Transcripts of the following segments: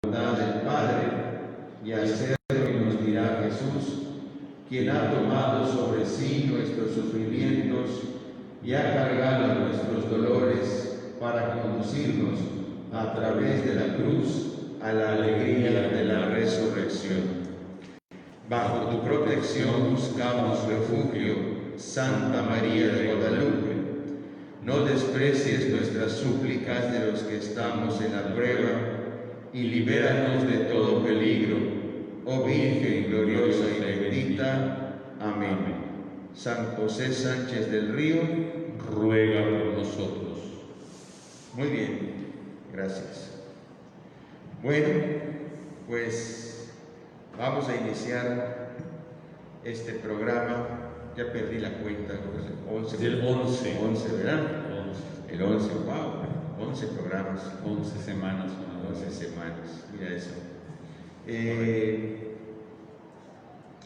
del Padre y hacer lo que nos dirá Jesús, quien ha tomado sobre sí nuestros sufrimientos y ha cargado nuestros dolores para conducirnos a través de la cruz a la alegría de la resurrección. Bajo tu protección buscamos refugio, Santa María de Guadalupe. No desprecies nuestras súplicas de los que estamos en la prueba y libéranos de todo peligro, oh Virgen gloriosa y bendita. Amén. San José Sánchez del Río, ruega por nosotros. Muy bien, gracias. Bueno, pues vamos a iniciar este programa. Ya perdí la cuenta, 11. El 11. 11, ¿verdad? 11. El 11, wow, 11 programas. 11 semanas. 11 semanas, mira eso.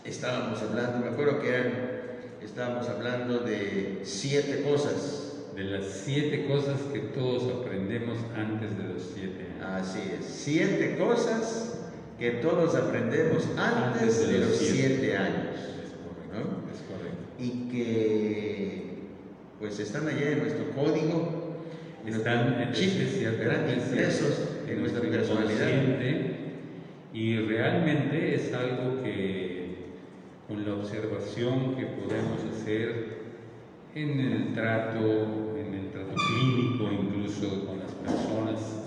Estábamos hablando, me acuerdo que estábamos hablando de 7 cosas. De las 7 cosas que todos aprendemos antes de los 7 años. Así es, 7 cosas que todos aprendemos antes de los 7 años. ¿No? Es correcto. Y que pues están allá en nuestro código, están impresos en nuestra personalidad. Y realmente es algo que con la observación que podemos hacer en el trato clínico, incluso con las personas,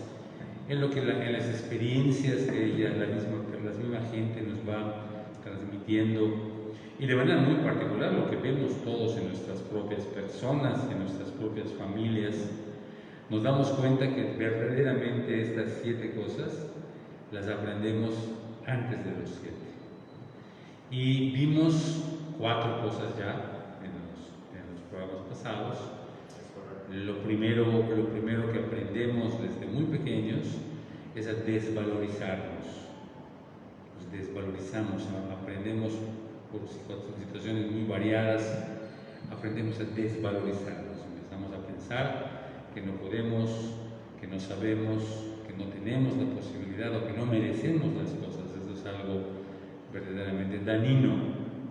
en las experiencias que la misma gente nos va transmitiendo. Y de manera muy particular lo que vemos todos en nuestras propias personas, en nuestras propias familias, nos damos cuenta que verdaderamente estas 7 cosas las aprendemos antes de los 7. Y vimos 4 cosas ya en los programas pasados. Lo primero que aprendemos desde muy pequeños es a desvalorizarnos. Nos desvalorizamos, aprendemos por situaciones muy variadas, aprendemos a desvalorizarnos, empezamos a pensar que no podemos, que no sabemos, que no tenemos la posibilidad o que no merecemos las cosas. Eso es algo verdaderamente dañino,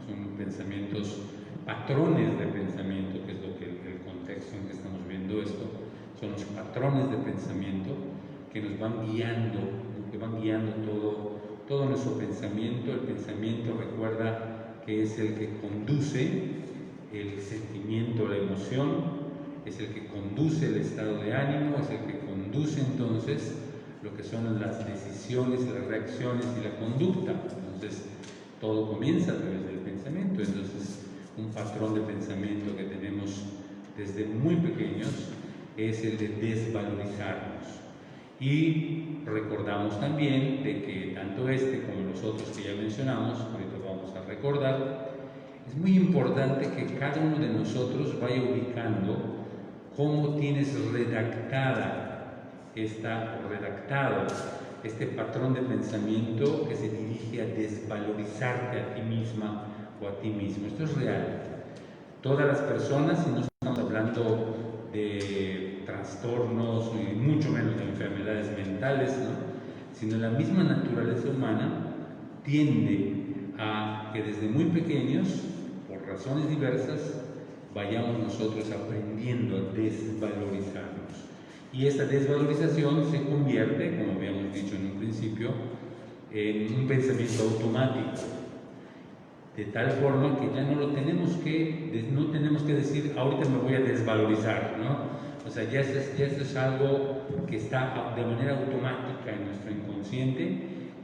son pensamientos, patrones de pensamiento, que es lo que el contexto en que estamos viendo esto, son los patrones de pensamiento que nos van guiando, todo nuestro pensamiento. El pensamiento, recuerda, que es el que conduce el sentimiento, la emoción, es el que conduce el estado de ánimo, es el que conduce entonces lo que son las decisiones, las reacciones y la conducta. Entonces, todo comienza a través del pensamiento. Entonces, un patrón de pensamiento que tenemos desde muy pequeños es el de desvalorizarnos. Y recordamos también de que tanto como los otros que ya mencionamos, ahorita vamos a recordar, es muy importante que cada uno de nosotros vaya ubicando cómo tienes redactado este patrón de pensamiento que se dirige a desvalorizarte a ti misma o a ti mismo. Esto es real. Todas las personas, y no estamos hablando de trastornos y mucho menos de enfermedades mentales, ¿no?, sino la misma naturaleza humana tiende a que desde muy pequeños, por razones diversas, vayamos nosotros aprendiendo a desvalorizarnos. Y esta desvalorización se convierte, como habíamos dicho en un principio, en un pensamiento automático, de tal forma que ya no tenemos que decir, ahorita me voy a desvalorizar, ¿no? O sea, ya esto es algo que está de manera automática en nuestro inconsciente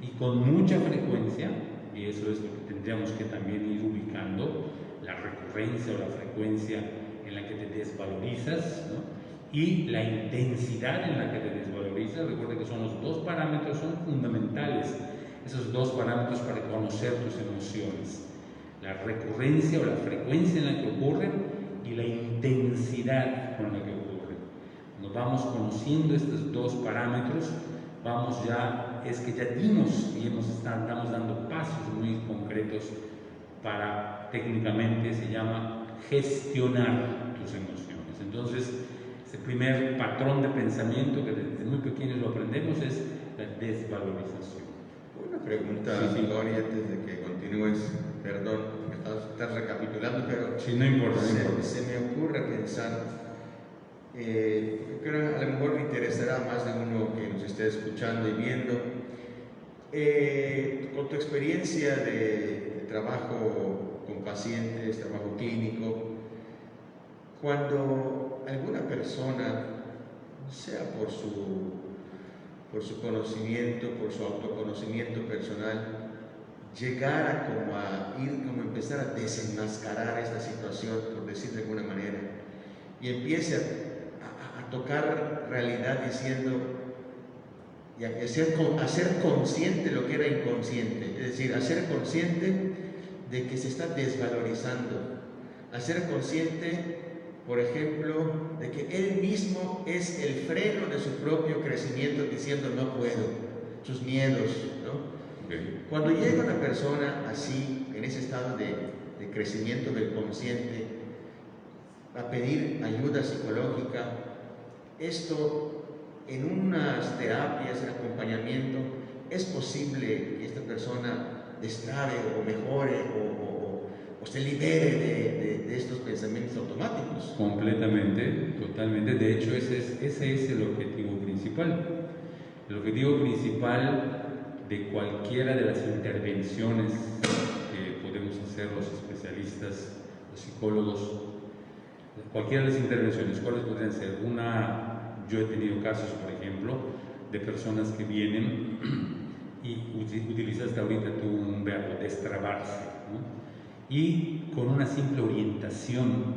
y con mucha frecuencia, y eso es lo que tendríamos que también ir ubicando, la recurrencia o la frecuencia en la que te desvalorizas, ¿no?, y la intensidad en la que te desvalorizas. Recuerda que son los 2 parámetros, son fundamentales, esos 2 parámetros para conocer tus emociones: la recurrencia o la frecuencia en la que ocurren y la intensidad con la que ocurren. Nos vamos conociendo estos 2 parámetros, ya dimos y estamos dando pasos muy concretos para, técnicamente se llama, gestionar tus emociones. Entonces, este primer patrón de pensamiento que desde muy pequeños lo aprendemos es la desvalorización. Una pregunta, Sí. Gloria, antes de que continúes, perdón, estás recapitulando, pero Sí, no importa, no importa. se me ocurre pensar, creo que a lo mejor le interesará a más de uno que nos esté escuchando y viendo, con tu experiencia de trabajo con pacientes, trabajo clínico, cuando alguna persona, sea por su conocimiento, por su autoconocimiento personal, llegara como empezar a desenmascarar esta situación, por decir de alguna manera, y empiece a tocar realidad diciendo, y a ser consciente lo que era inconsciente, es decir, a ser consciente de que se está desvalorizando, a ser consciente, por ejemplo, de que él mismo es el freno de su propio crecimiento, diciendo no puedo, sus miedos, ¿no? Okay. Cuando llega una persona así, en ese estado de crecimiento del consciente, a pedir ayuda psicológica, esto en unas terapias, en acompañamiento, es posible que esta persona destrabe o mejore o se libere de estos pensamientos automáticos. Completamente, totalmente. De hecho, ese es el objetivo principal. El objetivo principal de cualquiera de las intervenciones que podemos hacer los especialistas, los psicólogos, cualquiera de las intervenciones, ¿cuáles podrían ser? Yo he tenido casos, por ejemplo, de personas que vienen y utilizaste ahorita tú un verbo, destrabarse, ¿no? Y con una simple orientación,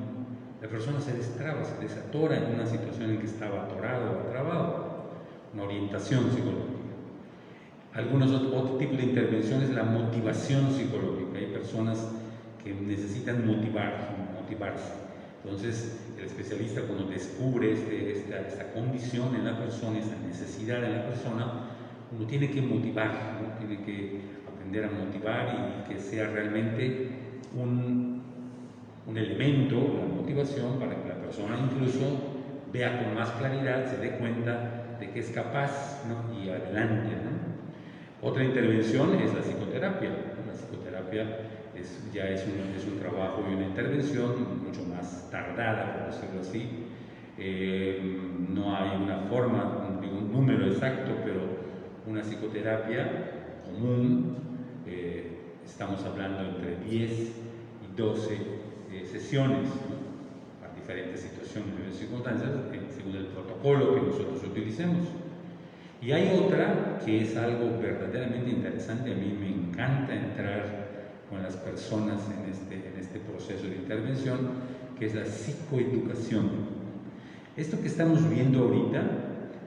la persona se destraba, se desatora en una situación en que estaba atorado o trabado. Una orientación psicológica. Otro tipo de intervenciones, la motivación psicológica. Hay personas que necesitan motivarse. Entonces, el especialista, cuando descubre esta condición en la persona, esta necesidad en la persona, uno tiene que motivar, ¿no? Tiene que aprender a motivar y que sea realmente un elemento, la motivación, para que la persona incluso vea con más claridad, se dé cuenta de que es capaz, ¿no? Y adelante, ¿no? Otra intervención es la psicoterapia. La psicoterapia ya es un trabajo y una intervención mucho más tardada, por decirlo así. No hay una forma, un número exacto, pero una psicoterapia común, estamos hablando entre 10 y 12 sesiones, ¿no? Para diferentes situaciones y circunstancias, según el protocolo que nosotros utilicemos. Y hay otra que es algo verdaderamente interesante. A mí me encanta entrar con las personas en este proceso de intervención, que es la psicoeducación. Esto que estamos viendo ahorita,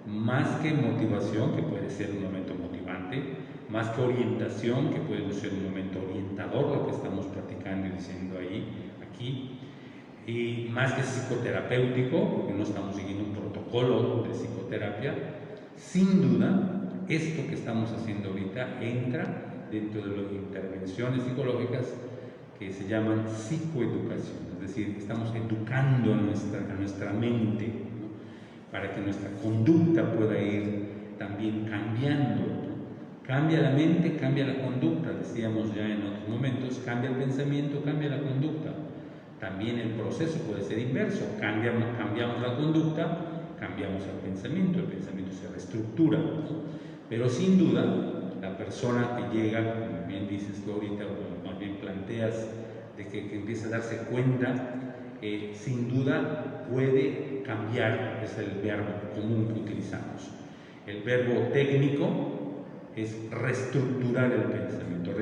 más que motivación, que puede ser un momento motivante, más que orientación, que puede ser un momento orientador, lo que estamos platicando y diciendo aquí, y más que psicoterapéutico, porque no estamos siguiendo un protocolo de psicoterapia, sin duda, esto que estamos haciendo ahorita entra dentro de las intervenciones psicológicas que se llaman psicoeducación, es decir, estamos educando a nuestra mente, ¿no? Para que nuestra conducta pueda ir también cambiando, ¿no? Cambia la mente, cambia la conducta, decíamos ya en otros momentos, cambia el pensamiento, cambia la conducta. También el proceso puede ser inverso, cambiamos la conducta, cambiamos el pensamiento se reestructura, ¿no? Pero sin duda, la persona que llega, como bien dices tú ahorita, o más bien planteas, de que empieza a darse cuenta, sin duda puede cambiar, es el verbo común que utilizamos. El verbo técnico es reestructurar el pensamiento,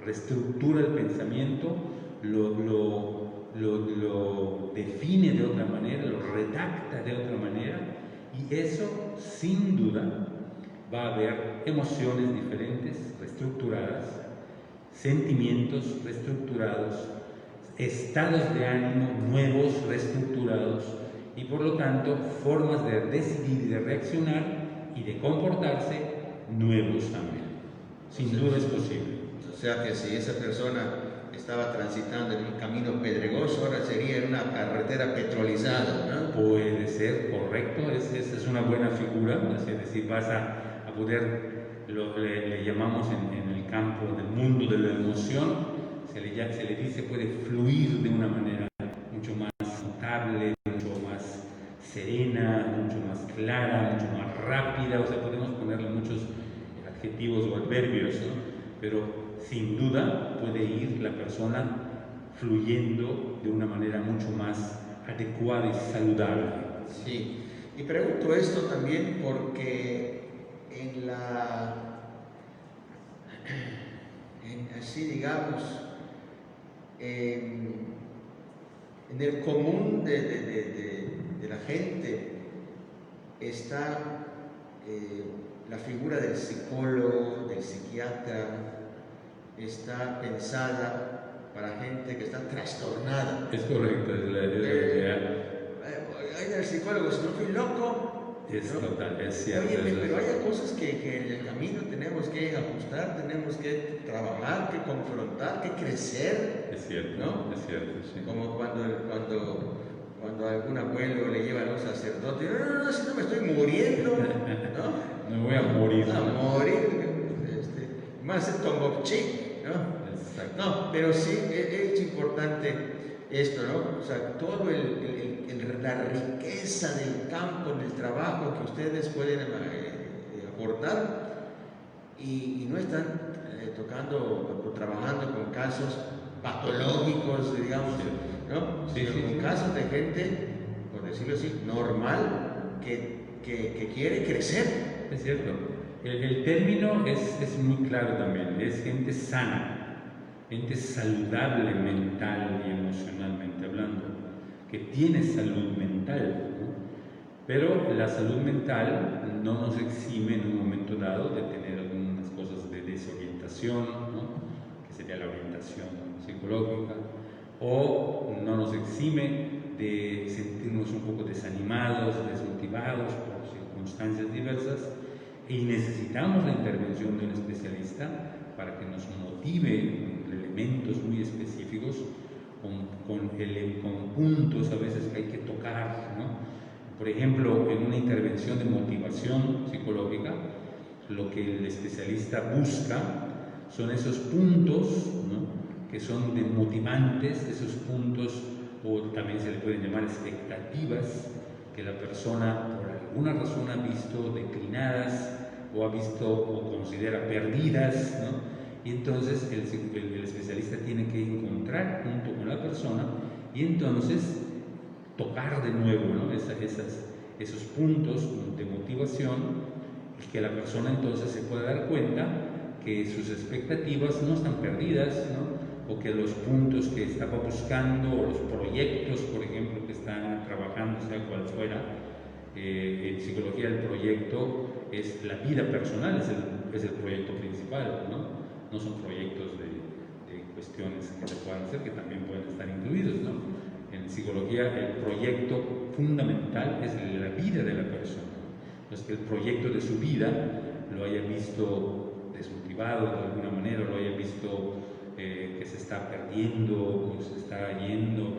reestructura el pensamiento, lo define de otra manera, lo redacta de otra manera, y eso sin duda va a haber emociones diferentes, reestructuradas, sentimientos reestructurados, estados de ánimo nuevos, reestructurados, y por lo tanto formas de decidir y de reaccionar y de comportarse nuevos también. Sin duda es posible. O sea que si esa persona estaba transitando en un camino pedregoso, ahora sería en una carretera petrolizada, ¿no? Puede ser, correcto, esa es una buena figura, es decir, vas a poder, le llamamos en el campo del mundo de la emoción, se le dice puede fluir de una manera mucho más notable, mucho más serena, mucho más clara, mucho más rápida, o sea, podemos ponerle muchos adjetivos o adverbios, ¿no? Pero sin duda puede ir la persona fluyendo de una manera mucho más adecuada y saludable. Sí, y pregunto esto también porque así digamos, en el común de la gente está la figura del psicólogo, del psiquiatra, está pensada para gente que está trastornada. Es correcto, es la idea. Ay, el psicólogo, si no fui loco. Es ¿no? Total, es cierto. Oye, pero hay cosas que en el camino tenemos que ajustar, tenemos que trabajar, que confrontar, que crecer. Es cierto, ¿no? Es cierto, sí. Como cuando algún abuelo le lleva a un sacerdote, no, si no me estoy muriendo, ¿no? Me voy a morir. A morir, más el tombokchi, ¿no? Exacto. No, pero sí es importante esto, ¿no? O sea, todo la riqueza del campo, del trabajo que ustedes pueden aportar y no están tocando o trabajando con casos patológicos, digamos, ¿no? Sí, Sino con casos de gente, por decirlo así, normal, que quiere crecer. Es cierto. El término es muy claro también, es gente sana, gente saludable mental y emocionalmente hablando, que tiene salud mental, ¿no? Pero la salud mental no nos exime en un momento dado de tener algunas cosas de desorientación, ¿no? Que sería la orientación psicológica, o no nos exime de sentirnos un poco desanimados, desmotivados por circunstancias diversas, y necesitamos la intervención de un especialista para que nos motive con elementos muy específicos, con puntos a veces que hay que tocar, ¿no? Por ejemplo, en una intervención de motivación psicológica, lo que el especialista busca son esos puntos, ¿no? Que son motivantes, esos puntos, o también se le pueden llamar expectativas, que la persona por alguna razón ha visto declinadas o ha visto o considera perdidas, ¿no? Y entonces el especialista tiene que encontrar junto con la persona y entonces tocar de nuevo, ¿no? esos puntos de motivación, y que la persona entonces se pueda dar cuenta que sus expectativas no están perdidas, ¿no? O que los puntos que estaba buscando, o los proyectos, por ejemplo, que están trabajando, sea cual fuera, en psicología el proyecto es la vida personal, es el proyecto principal, ¿no? No son proyectos de cuestiones que se puedan hacer, que también pueden estar incluidos, ¿no? En psicología el proyecto fundamental es la vida de la persona. Entonces, que el proyecto de su vida lo haya visto desmotivado de alguna manera, lo haya visto que se está perdiendo o se está yendo,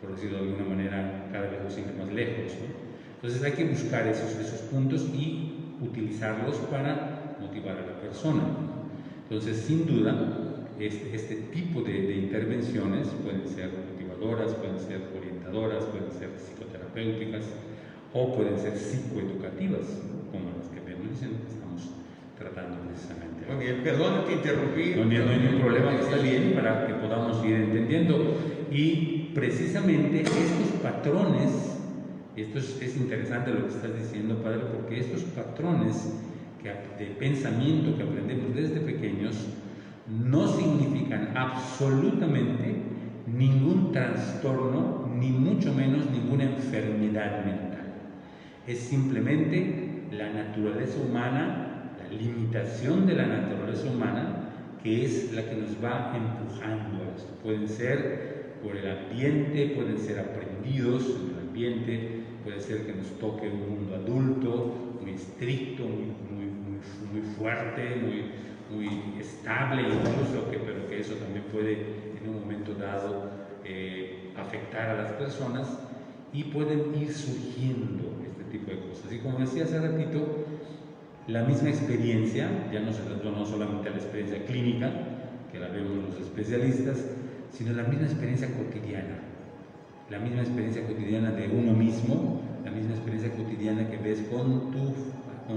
por decirlo de alguna manera, cada vez lo siente más lejos, ¿no? Entonces hay que buscar esos puntos y utilizarlos para motivar a la persona, ¿no? Entonces, sin duda, este tipo de intervenciones pueden ser motivadoras, pueden ser orientadoras, pueden ser psicoterapéuticas o pueden ser psicoeducativas, ¿no? Como las que vemos diciendo que estamos tratando precisamente. Muy bien, perdón, te interrumpí. No hay ningún problema, está bien para que podamos ir entendiendo. Y precisamente estos patrones, esto es interesante lo que estás diciendo, Padre, porque estos patrones de pensamiento que aprendemos desde pequeños no significan absolutamente ningún trastorno, ni mucho menos ninguna enfermedad mental. Es simplemente la naturaleza humana, la limitación de la naturaleza humana, que es la que nos va empujando a esto. Pueden ser por el ambiente, pueden ser aprendidos en el ambiente, puede ser que nos toque un mundo adulto, muy estricto, muy fuerte, muy estable incluso, pero que eso también puede en un momento dado afectar a las personas, y pueden ir surgiendo este tipo de cosas. Y como decía hace ratito, la misma experiencia, ya no se trató no solamente la experiencia clínica, que la vemos los especialistas, sino la misma experiencia cotidiana. La misma experiencia cotidiana de uno mismo, la misma experiencia cotidiana que ves con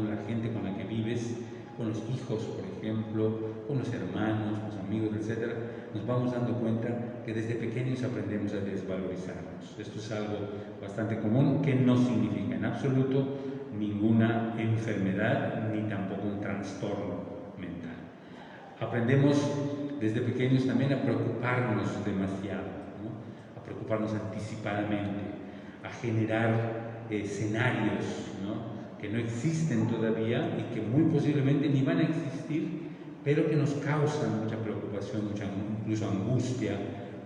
la gente con la que vives, con los hijos, por ejemplo, con los hermanos, los amigos, etc. Nos vamos dando cuenta que desde pequeños aprendemos a desvalorizarnos. Esto es algo bastante común, que no significa en absoluto ninguna enfermedad ni tampoco un trastorno mental. Aprendemos desde pequeños también a preocuparnos demasiado, ¿no? A preocuparnos anticipadamente, a generar escenarios, ¿no?, que no existen todavía y que muy posiblemente ni van a existir, pero que nos causan mucha preocupación, mucha incluso angustia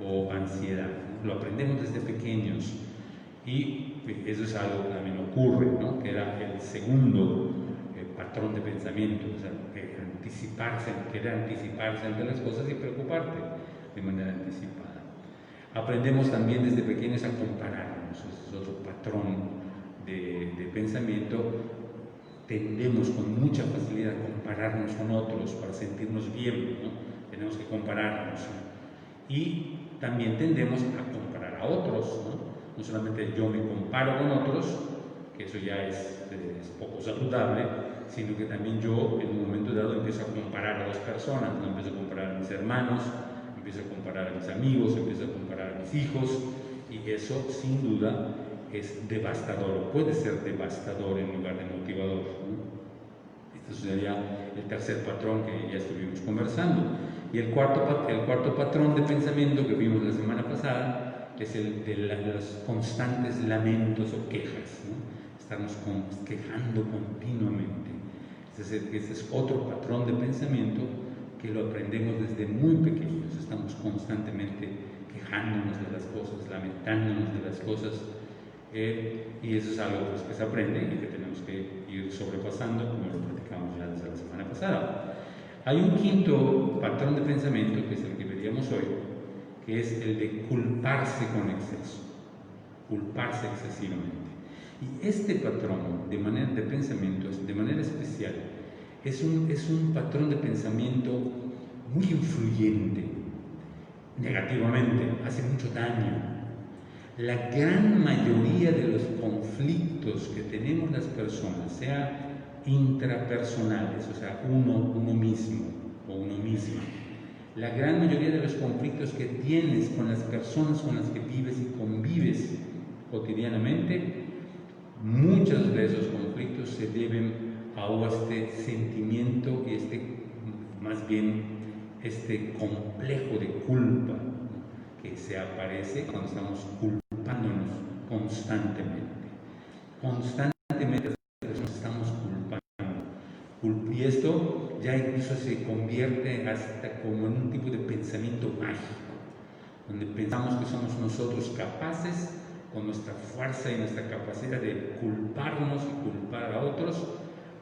o ansiedad, ¿no? Lo aprendemos desde pequeños y eso es algo que también ocurre, ¿no?, que era el segundo patrón de pensamiento, o sea, querer anticiparse ante las cosas y preocuparte de manera anticipada. Aprendemos también desde pequeños a compararnos, ese es otro patrón de pensamiento. Tendemos con mucha facilidad a compararnos con otros para sentirnos bien, ¿no? Tenemos que compararnos, ¿no? Y también tendemos a comparar a otros, ¿no? No solamente yo me comparo con otros, que eso ya es poco saludable, sino que también yo en un momento dado empiezo a comparar a dos personas, ¿no? Empiezo a comparar a mis hermanos, empiezo a comparar a mis amigos, empiezo a comparar a mis hijos, y eso sin duda es devastador, puede ser devastador en lugar de motivador, ¿no? Este sería el tercer patrón que ya estuvimos conversando. Y el cuarto patrón de pensamiento que vimos la semana pasada es el de los constantes lamentos o quejas, ¿no? Estarnos quejando continuamente. Este es otro patrón de pensamiento que lo aprendemos desde muy pequeños. Estamos constantemente quejándonos de las cosas, lamentándonos de las cosas. Y eso es algo pues, que se aprende y que tenemos que ir sobrepasando, como lo platicamos ya desde la semana pasada. Hay un quinto patrón de pensamiento, que es el que veríamos hoy, que es el de culparse con exceso, culparse excesivamente. Y este patrón de pensamientos, de manera especial, es un patrón de pensamiento muy influyente, negativamente, hace mucho daño. La gran mayoría de los conflictos que tenemos las personas, sea intrapersonales, o sea, uno mismo o uno misma, la gran mayoría de los conflictos que tienes con las personas con las que vives y convives cotidianamente, muchos de esos conflictos se deben a este sentimiento y más bien este complejo de culpa que se aparece cuando estamos culpándonos constantemente. Constantemente nos estamos culpando. Y esto ya incluso se convierte hasta como en un tipo de pensamiento mágico, donde pensamos que somos nosotros capaces, con nuestra fuerza y nuestra capacidad de culparnos y culpar a otros,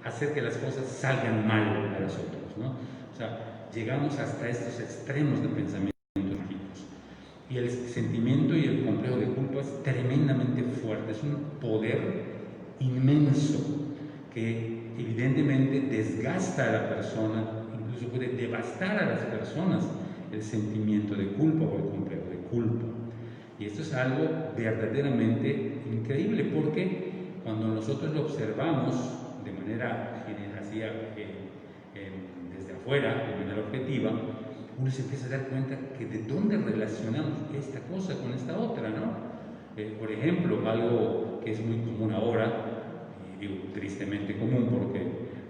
hacer que las cosas salgan mal a los otros, ¿no? O sea, llegamos hasta estos extremos de pensamiento mágicos. Y el sentimiento y el complejo de culpa es tremendamente fuerte, es un poder inmenso que evidentemente desgasta a la persona, incluso puede devastar a las personas el sentimiento de culpa o el complejo de culpa. Y esto es algo verdaderamente increíble, porque cuando nosotros lo observamos de manera desde afuera, de manera objetiva, uno se empieza a dar cuenta que de dónde relacionamos esta cosa con esta otra, ¿no? Por ejemplo, algo que es muy común ahora, y digo tristemente común porque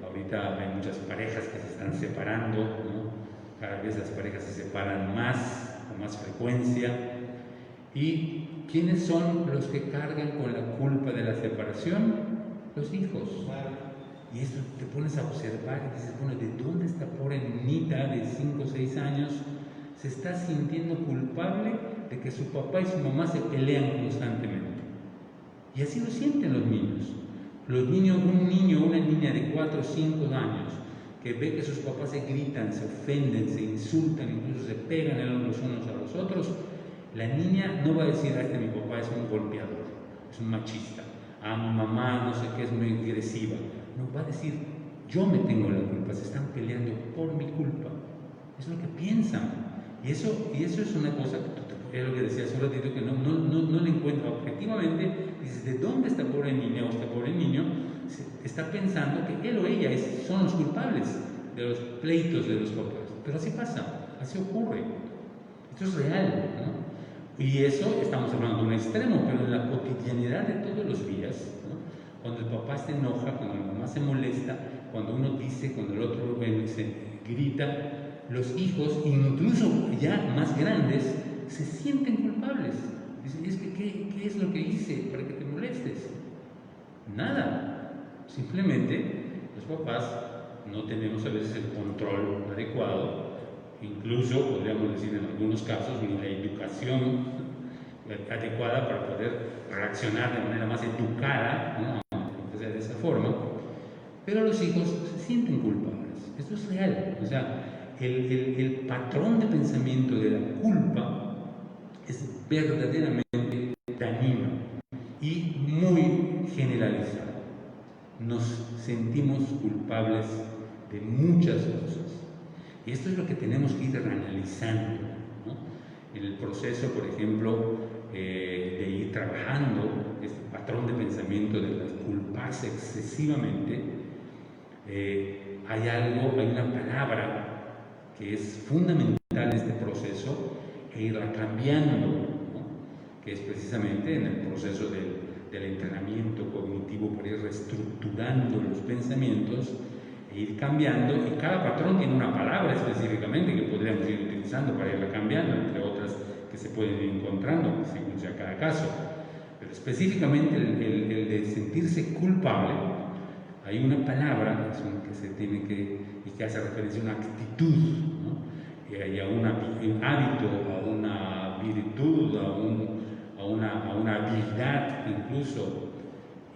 ahorita hay muchas parejas que se están separando, ¿no? Cada vez las parejas se separan más, con más frecuencia. ¿Y quiénes son los que cargan con la culpa de la separación? Los hijos. Y eso te pones a observar y dices, bueno, ¿de dónde esta pobre niñita de 5 o 6 años se está sintiendo culpable de que su papá y su mamá se pelean constantemente? Y así lo sienten los niños. Un niño o una niña de 4 o 5 años que ve que sus papás se gritan, se ofenden, se insultan, incluso se pegan los unos a los otros, la niña no va a decir, mi papá es un golpeador, es un machista, mi mamá no sé qué, es muy agresiva. No, va a decir, yo me tengo la culpa, se están peleando por mi culpa. Es lo que piensan. Y eso es una cosa, es lo que decía hace un ratito, que no le encuentro objetivamente. Dices, ¿de dónde esta pobre niña o este pobre niño está pensando que él o ella son los culpables de los pleitos de los papás? Pero así pasa, así ocurre. Esto es real, ¿no? Y eso estamos hablando de un extremo, pero en la cotidianidad de todos los días, ¿no? Cuando el papá se enoja, cuando la mamá se molesta, cuando uno dice, cuando el otro se grita, los hijos, incluso ya más grandes, se sienten culpables. Dicen, es que, ¿qué es lo que hice para que te molestes? Nada. Simplemente los papás no tenemos a veces el control adecuado, incluso podríamos decir en algunos casos ni la educación adecuada para poder reaccionar de manera más educada, ¿no? Entonces, de esa forma. Pero los hijos se sienten culpables. Esto es real. O sea, el patrón de pensamiento de la culpa es verdaderamente dañino y muy generalizado. Nos sentimos culpables de muchas cosas. Y esto es lo que tenemos que ir analizando, ¿no? En el proceso, por ejemplo, de ir trabajando este patrón de pensamiento de culparse excesivamente, hay una palabra que es fundamental en este proceso e irla cambiando, ¿no? Que es precisamente en el proceso del entrenamiento cognitivo para ir reestructurando los pensamientos e ir cambiando, y cada patrón tiene una palabra específicamente que podríamos ir utilizando para irla cambiando, entre otras que se pueden ir encontrando según sea cada caso. Pero específicamente el de sentirse culpable, hay una palabra que se tiene y que hace referencia a una actitud, ¿no? Y a un hábito, a una virtud, a una habilidad incluso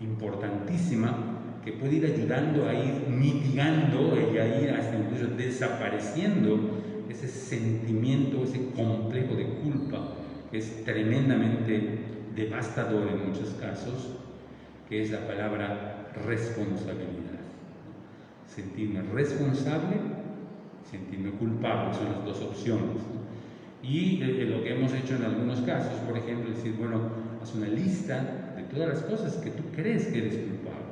importantísima, que puede ir ayudando a ir mitigando y a ir hasta incluso desapareciendo ese sentimiento, ese complejo de culpa, que es tremendamente devastador en muchos casos, que es la palabra responsabilidad. Sentirme responsable, sentirme culpable, son las dos opciones, ¿no? Y lo que hemos hecho en algunos casos, por ejemplo, es decir, bueno, haz una lista de todas las cosas que tú crees que eres culpable.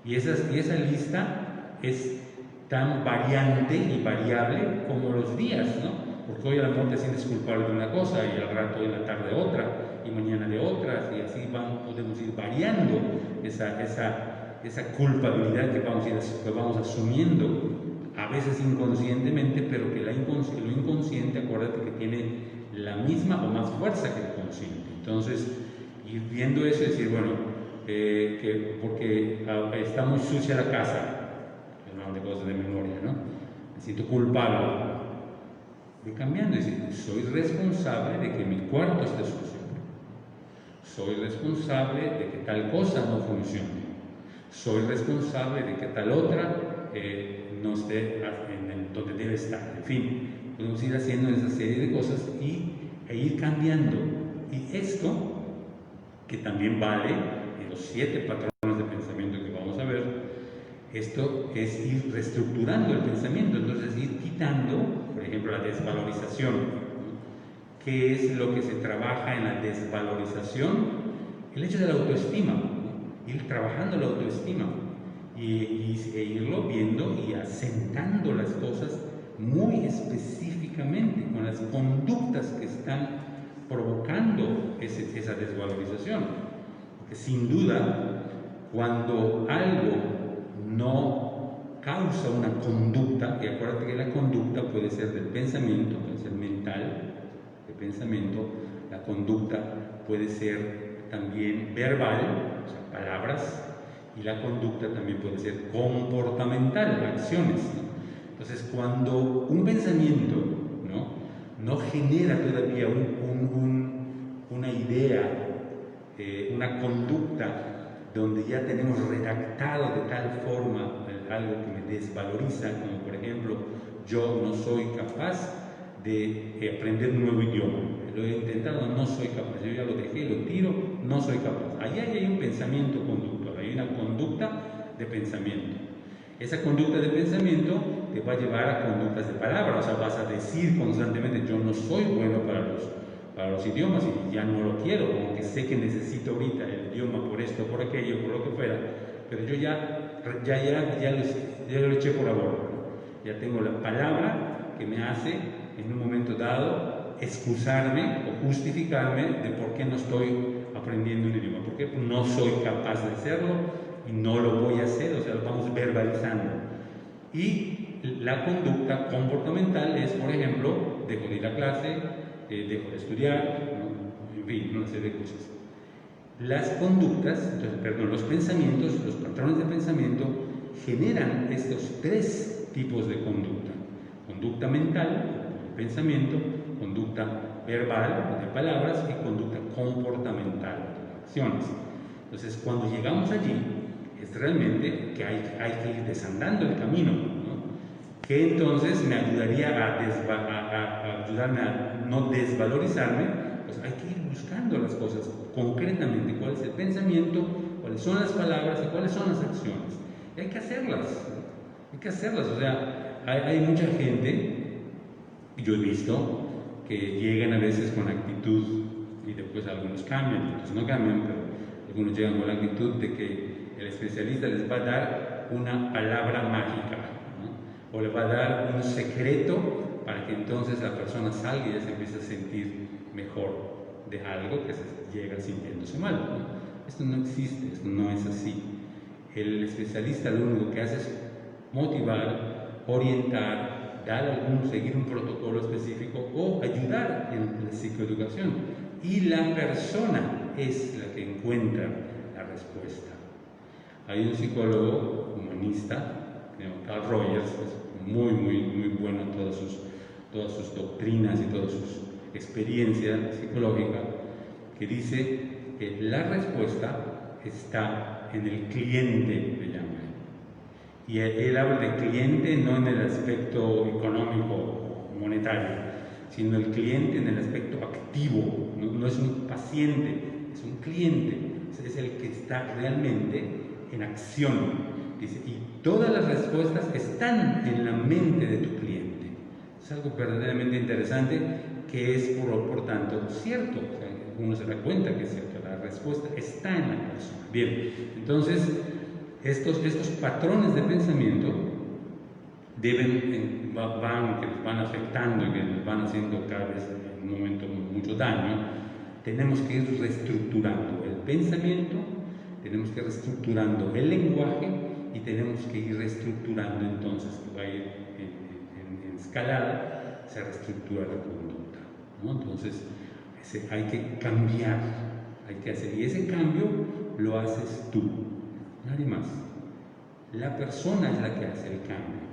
Y esa lista es tan variante y variable como los días, ¿no? Porque hoy a lo mejor te sientes culpable de una cosa y al rato en la tarde otra y mañana de otras, y así podemos ir variando esa culpabilidad que vamos asumiendo, a veces inconscientemente, pero que lo inconsciente, acuérdate que tiene la misma o más fuerza que el consciente. Entonces, ir viendo eso y decir, bueno, porque está muy sucia la casa, hablando de cosas de memoria, ¿no? Me siento culpable. Voy cambiando y decir, soy responsable de que mi cuarto esté sucio. Soy responsable de que tal cosa no funcione. Soy responsable de que tal otra no esté donde debe estar. En fin, podemos ir haciendo esa serie de cosas e ir cambiando. Y esto, que también vale en los 7 patrones de pensamiento que vamos a ver, esto es ir reestructurando el pensamiento. Entonces, ir quitando, por ejemplo, la desvalorización. ¿Qué es lo que se trabaja en la desvalorización? El hecho de la autoestima, ¿no? Ir trabajando la autoestima e irlo viendo y asentando las cosas muy específicamente con las conductas que están provocando esa desvalorización. Porque sin duda, cuando algo no causa una conducta, y acuérdate que la conducta puede ser del pensamiento, puede ser mental, de pensamiento, la conducta puede ser también verbal, o sea, palabras, y la conducta también puede ser comportamental, acciones, ¿no? Entonces, cuando un pensamiento no genera todavía una idea, una conducta donde ya tenemos redactado de tal forma algo que me desvaloriza, como por ejemplo, yo no soy capaz de aprender un nuevo idioma. Lo he intentado, no soy capaz. Yo ya lo dejé, lo tiro, no soy capaz. Allá hay un pensamiento conductual, hay una conducta de pensamiento. Esa conducta de pensamiento te va a llevar a conductas de palabra, o sea, vas a decir constantemente, yo no soy bueno para los idiomas y ya no lo quiero, aunque sé que necesito ahorita el idioma por esto, por aquello, por lo que fuera, pero yo ya lo eché por la borda, ¿no? Ya tengo la palabra que me hace en un momento dado excusarme o justificarme de por qué no estoy aprendiendo un idioma, porque no soy capaz de hacerlo y no lo voy a hacer, o sea, lo vamos verbalizando. Y la conducta comportamental es, por ejemplo, dejo de ir a clase, dejo de estudiar, ¿no? En fin, una serie de cosas. Las conductas, los pensamientos, los patrones de pensamiento generan estos tres tipos de conducta: conducta mental, pensamiento, conducta verbal, de palabras, y conducta comportamental, de acciones. Entonces, cuando llegamos allí, es realmente que hay que ir desandando el camino, ¿no? Que entonces me ayudaría a ayudarme a no desvalorizarme. Pues hay que ir buscando las cosas concretamente, cuál es el pensamiento, cuáles son las palabras y cuáles son las acciones. Y hay que hacerlas, o sea, hay mucha gente, yo he visto, que llegan a veces con actitud y después algunos cambian, otros no cambian, pero algunos llegan con la actitud de que el especialista les va a dar una palabra mágica, ¿no? O les va a dar un secreto para que entonces la persona salga y ya se empiece a sentir mejor de algo que se llega sintiéndose mal, ¿no? Esto no existe, esto no es así. El especialista lo único que hace es motivar, orientar, seguir un protocolo específico o ayudar en la psicoeducación. Y la persona es la que encuentra la respuesta. Hay un psicólogo humanista, Carl Rogers, que es muy bueno en todas sus doctrinas y todas sus experiencias psicológicas, que dice que la respuesta está en el cliente, le llama. Y él habla de cliente no en el aspecto económico, monetario, sino el cliente en el aspecto activo. No es un paciente, es un cliente, es el que está realmente en acción. Dice, y todas las respuestas están en la mente de tu cliente. Es algo verdaderamente interesante, que es por tanto cierto. O sea, uno se da cuenta que es cierto, la respuesta está en la persona. Bien, entonces estos patrones de pensamiento que nos van afectando y que nos van haciendo cada vez en un momento mucho daño. Tenemos que ir reestructurando el pensamiento, tenemos que ir reestructurando el lenguaje y tenemos que ir reestructurando, entonces, que va a ir en escalada, se reestructura la conducta, ¿no? Entonces hay que cambiar, hay que hacer, y ese cambio lo haces tú, nadie más. La persona es la que hace el cambio,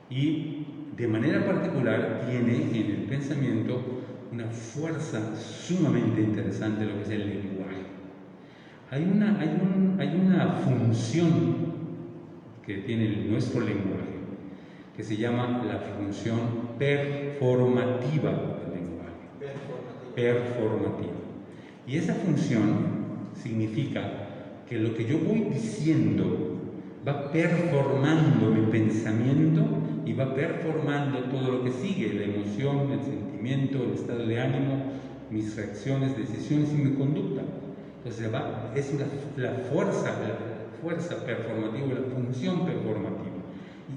y de manera particular tiene en el pensamiento una fuerza sumamente interesante, lo que es el lenguaje. Hay una función que tiene nuestro lenguaje que se llama la función performativa del lenguaje. Performativa. Y esa función significa que lo que yo voy diciendo va performando mi pensamiento y va performando todo lo que sigue, la emoción, el sentimiento, el estado de ánimo, mis reacciones, decisiones y mi conducta. Entonces es la fuerza performativa, la función performativa.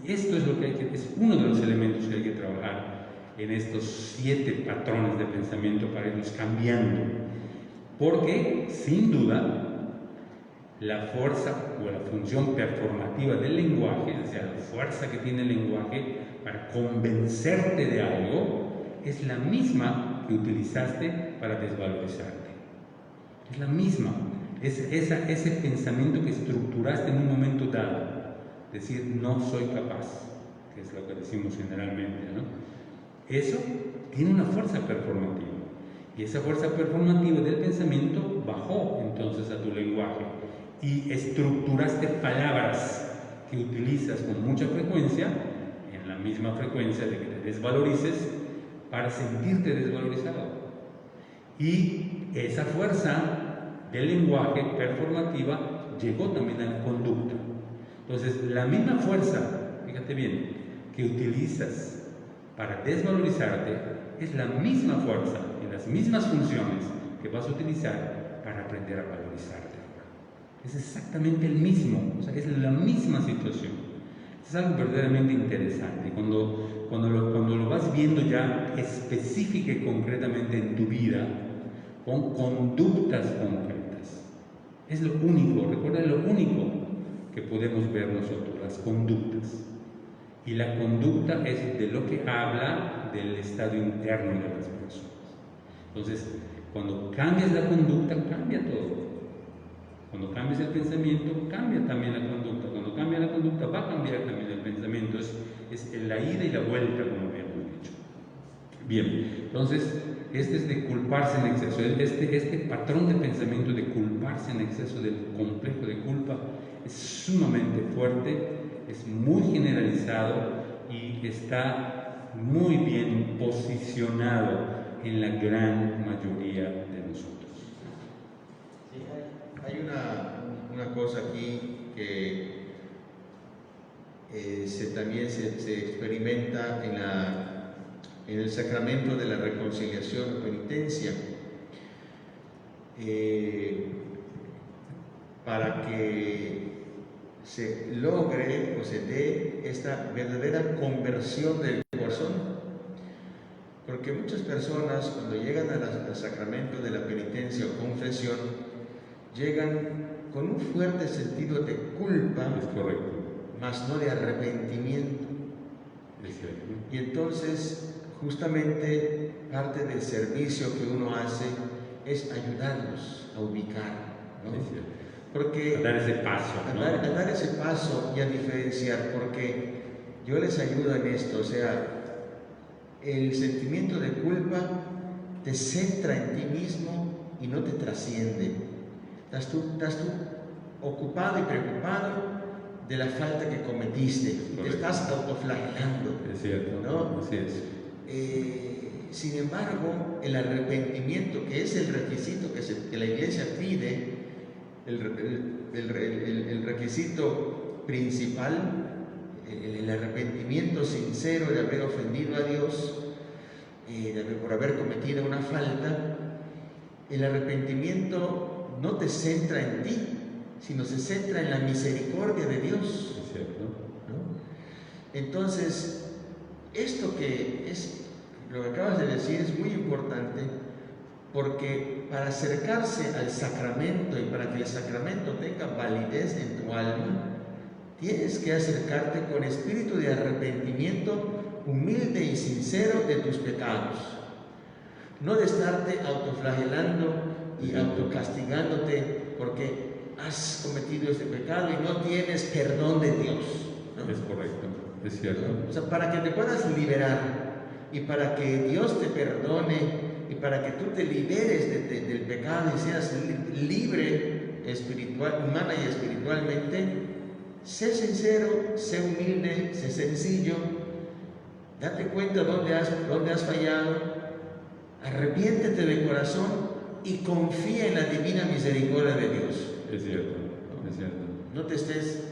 Y esto es lo que es uno de los elementos que hay que trabajar en estos 7 patrones de pensamiento para irlos cambiando. Porque, sin duda, la fuerza o la función performativa del lenguaje, o sea, la fuerza que tiene el lenguaje para convencerte de algo, es la misma que utilizaste para desvalorizarte. Es la misma. Es ese pensamiento que estructuraste en un momento dado. Decir, no soy capaz, que es lo que decimos generalmente, ¿no? Eso tiene una fuerza performativa. Y esa fuerza performativa del pensamiento bajó entonces a tu lenguaje. Y estructuraste palabras que utilizas con mucha frecuencia, en la misma frecuencia de que te desvalorices, para sentirte desvalorizado. Y esa fuerza del lenguaje performativa llegó también a la conducta. Entonces, la misma fuerza, fíjate bien, que utilizas para desvalorizarte, es la misma fuerza y las mismas funciones que vas a utilizar para aprender a valorizarte. Es exactamente el mismo, o sea, es la misma situación. Es algo verdaderamente interesante. Cuando lo vas viendo ya específica y concretamente en tu vida, con conductas concretas. Es lo único, recuerda, lo único que podemos ver nosotros, las conductas. Y la conducta es de lo que habla del estado interno de las personas. Entonces, cuando cambias la conducta, cambia todo. Cuando cambias el pensamiento, cambia también la conducta. Cuando cambia la conducta, va a cambiar también el pensamiento. Es la ida y la vuelta, como habíamos dicho. Bien, entonces, este es de culparse en exceso. Este patrón de pensamiento de culparse en exceso, del complejo de culpa, es sumamente fuerte, es muy generalizado y está muy bien posicionado en la gran mayoría de nosotros. Sí, hay una cosa aquí que también se experimenta en el sacramento de la reconciliación o penitencia. Para que se logre o se dé esta verdadera conversión del corazón, porque muchas personas cuando llegan al sacramento de la penitencia o confesión llegan con un fuerte sentido de culpa, Es correcto, mas no de arrepentimiento. es cierto. Y entonces justamente parte del servicio que uno hace es ayudarlos a ubicar, ¿no? Es cierto. Porque A dar ese paso, ¿no? a dar ese paso y a diferenciar, porque yo les ayudo en esto, o sea, el sentimiento de culpa te centra en ti mismo y no te trasciende. Estás tú ocupado y preocupado de la falta que cometiste, y te estás autoflagelando. Es cierto, ¿no? así es. Sin embargo, el arrepentimiento, que es el requisito que la Iglesia pide, el requisito principal, el arrepentimiento sincero de haber ofendido a Dios, por haber cometido una falta, el arrepentimiento no te centra en ti, sino se centra en la misericordia de Dios. Es cierto. ¿No? Entonces, esto que es lo que acabas de decir es muy importante, porque para acercarse al sacramento y para que el sacramento tenga validez en tu alma, tienes que acercarte con espíritu de arrepentimiento humilde y sincero de tus pecados, no de estarte autoflagelando y autocastigándote porque has cometido este pecado y no tienes perdón de Dios, ¿no? Es correcto, es cierto. O sea, para que te puedas liberar y para que Dios te perdone y para que tú te liberes del pecado y seas libre humana y espiritualmente, sé sincero, sé humilde, sé sencillo, date cuenta dónde has fallado, arrepiéntete de corazón y confía en la divina misericordia de Dios. Es cierto, es cierto. No te estés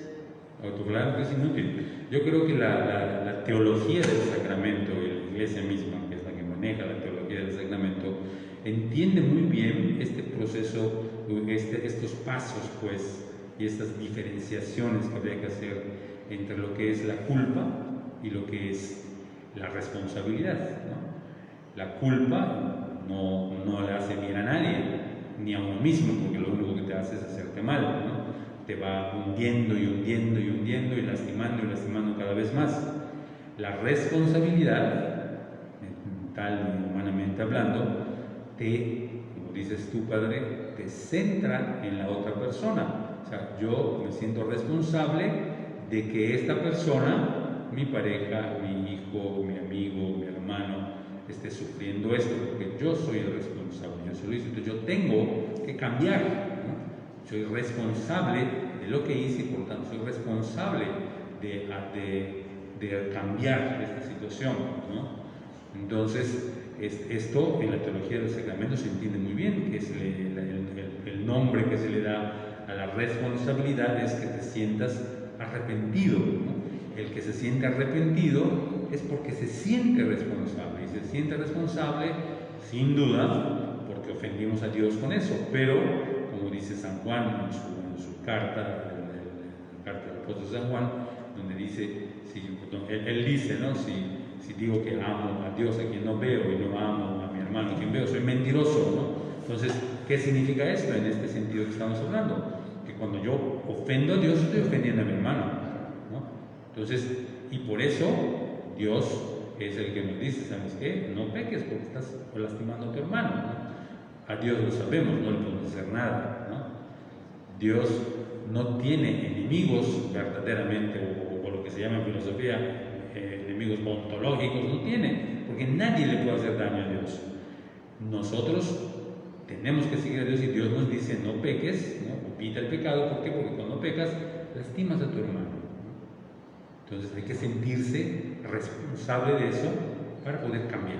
autoflagelando, es inútil. Yo creo que la teología del sacramento y la Iglesia misma, que es la que maneja la teología del sacramento, entiende muy bien este proceso, estos pasos, pues, y estas diferenciaciones que habría que hacer entre lo que es la culpa y lo que es la responsabilidad, ¿no? La culpa no le hace bien a nadie, ni a uno mismo, porque lo único que te hace es hacerte mal, ¿no? Te va hundiendo y hundiendo y hundiendo y lastimando cada vez más. La responsabilidad, mental y humanamente hablando, como dices tú, Padre, te centra en la otra persona. O sea, yo me siento responsable de que esta persona, mi pareja, mi hijo, mi amigo, mi hermano, esté sufriendo esto, porque yo soy el responsable, yo se lo hice, entonces yo tengo que cambiar, ¿no? Soy responsable de lo que hice y por tanto soy responsable de cambiar esta situación, ¿no? Entonces, esto en la teología del sacramento se entiende muy bien, que es el nombre que se le da a la responsabilidad es que te sientas arrepentido, ¿no? El que se siente arrepentido es porque se siente responsable, y se siente responsable sin duda porque ofendimos a Dios con eso, pero como dice San Juan en su carta, la carta del apóstol San Juan, donde dice, él dice, ¿no? Si digo que amo a Dios a quien no veo y no amo a mi hermano a quien veo, soy mentiroso, ¿no? Entonces, ¿qué significa esto en este sentido que estamos hablando? Que cuando yo ofendo a Dios, estoy ofendiendo a mi hermano, ¿no? Entonces, y por eso Dios es el que nos dice, ¿sabes qué? No peques porque estás lastimando a tu hermano, ¿no? A Dios lo sabemos, no le podemos hacer nada, ¿no? Dios no tiene enemigos verdaderamente, o lo que se llama en filosofía, enemigos ontológicos, no tiene, porque nadie le puede hacer daño a Dios. Nosotros tenemos que seguir a Dios y Dios nos dice no peques, ¿no? Evita el pecado. ¿Por qué? Porque cuando pecas lastimas a tu hermano, ¿no? Entonces hay que sentirse responsable de eso para poder cambiar.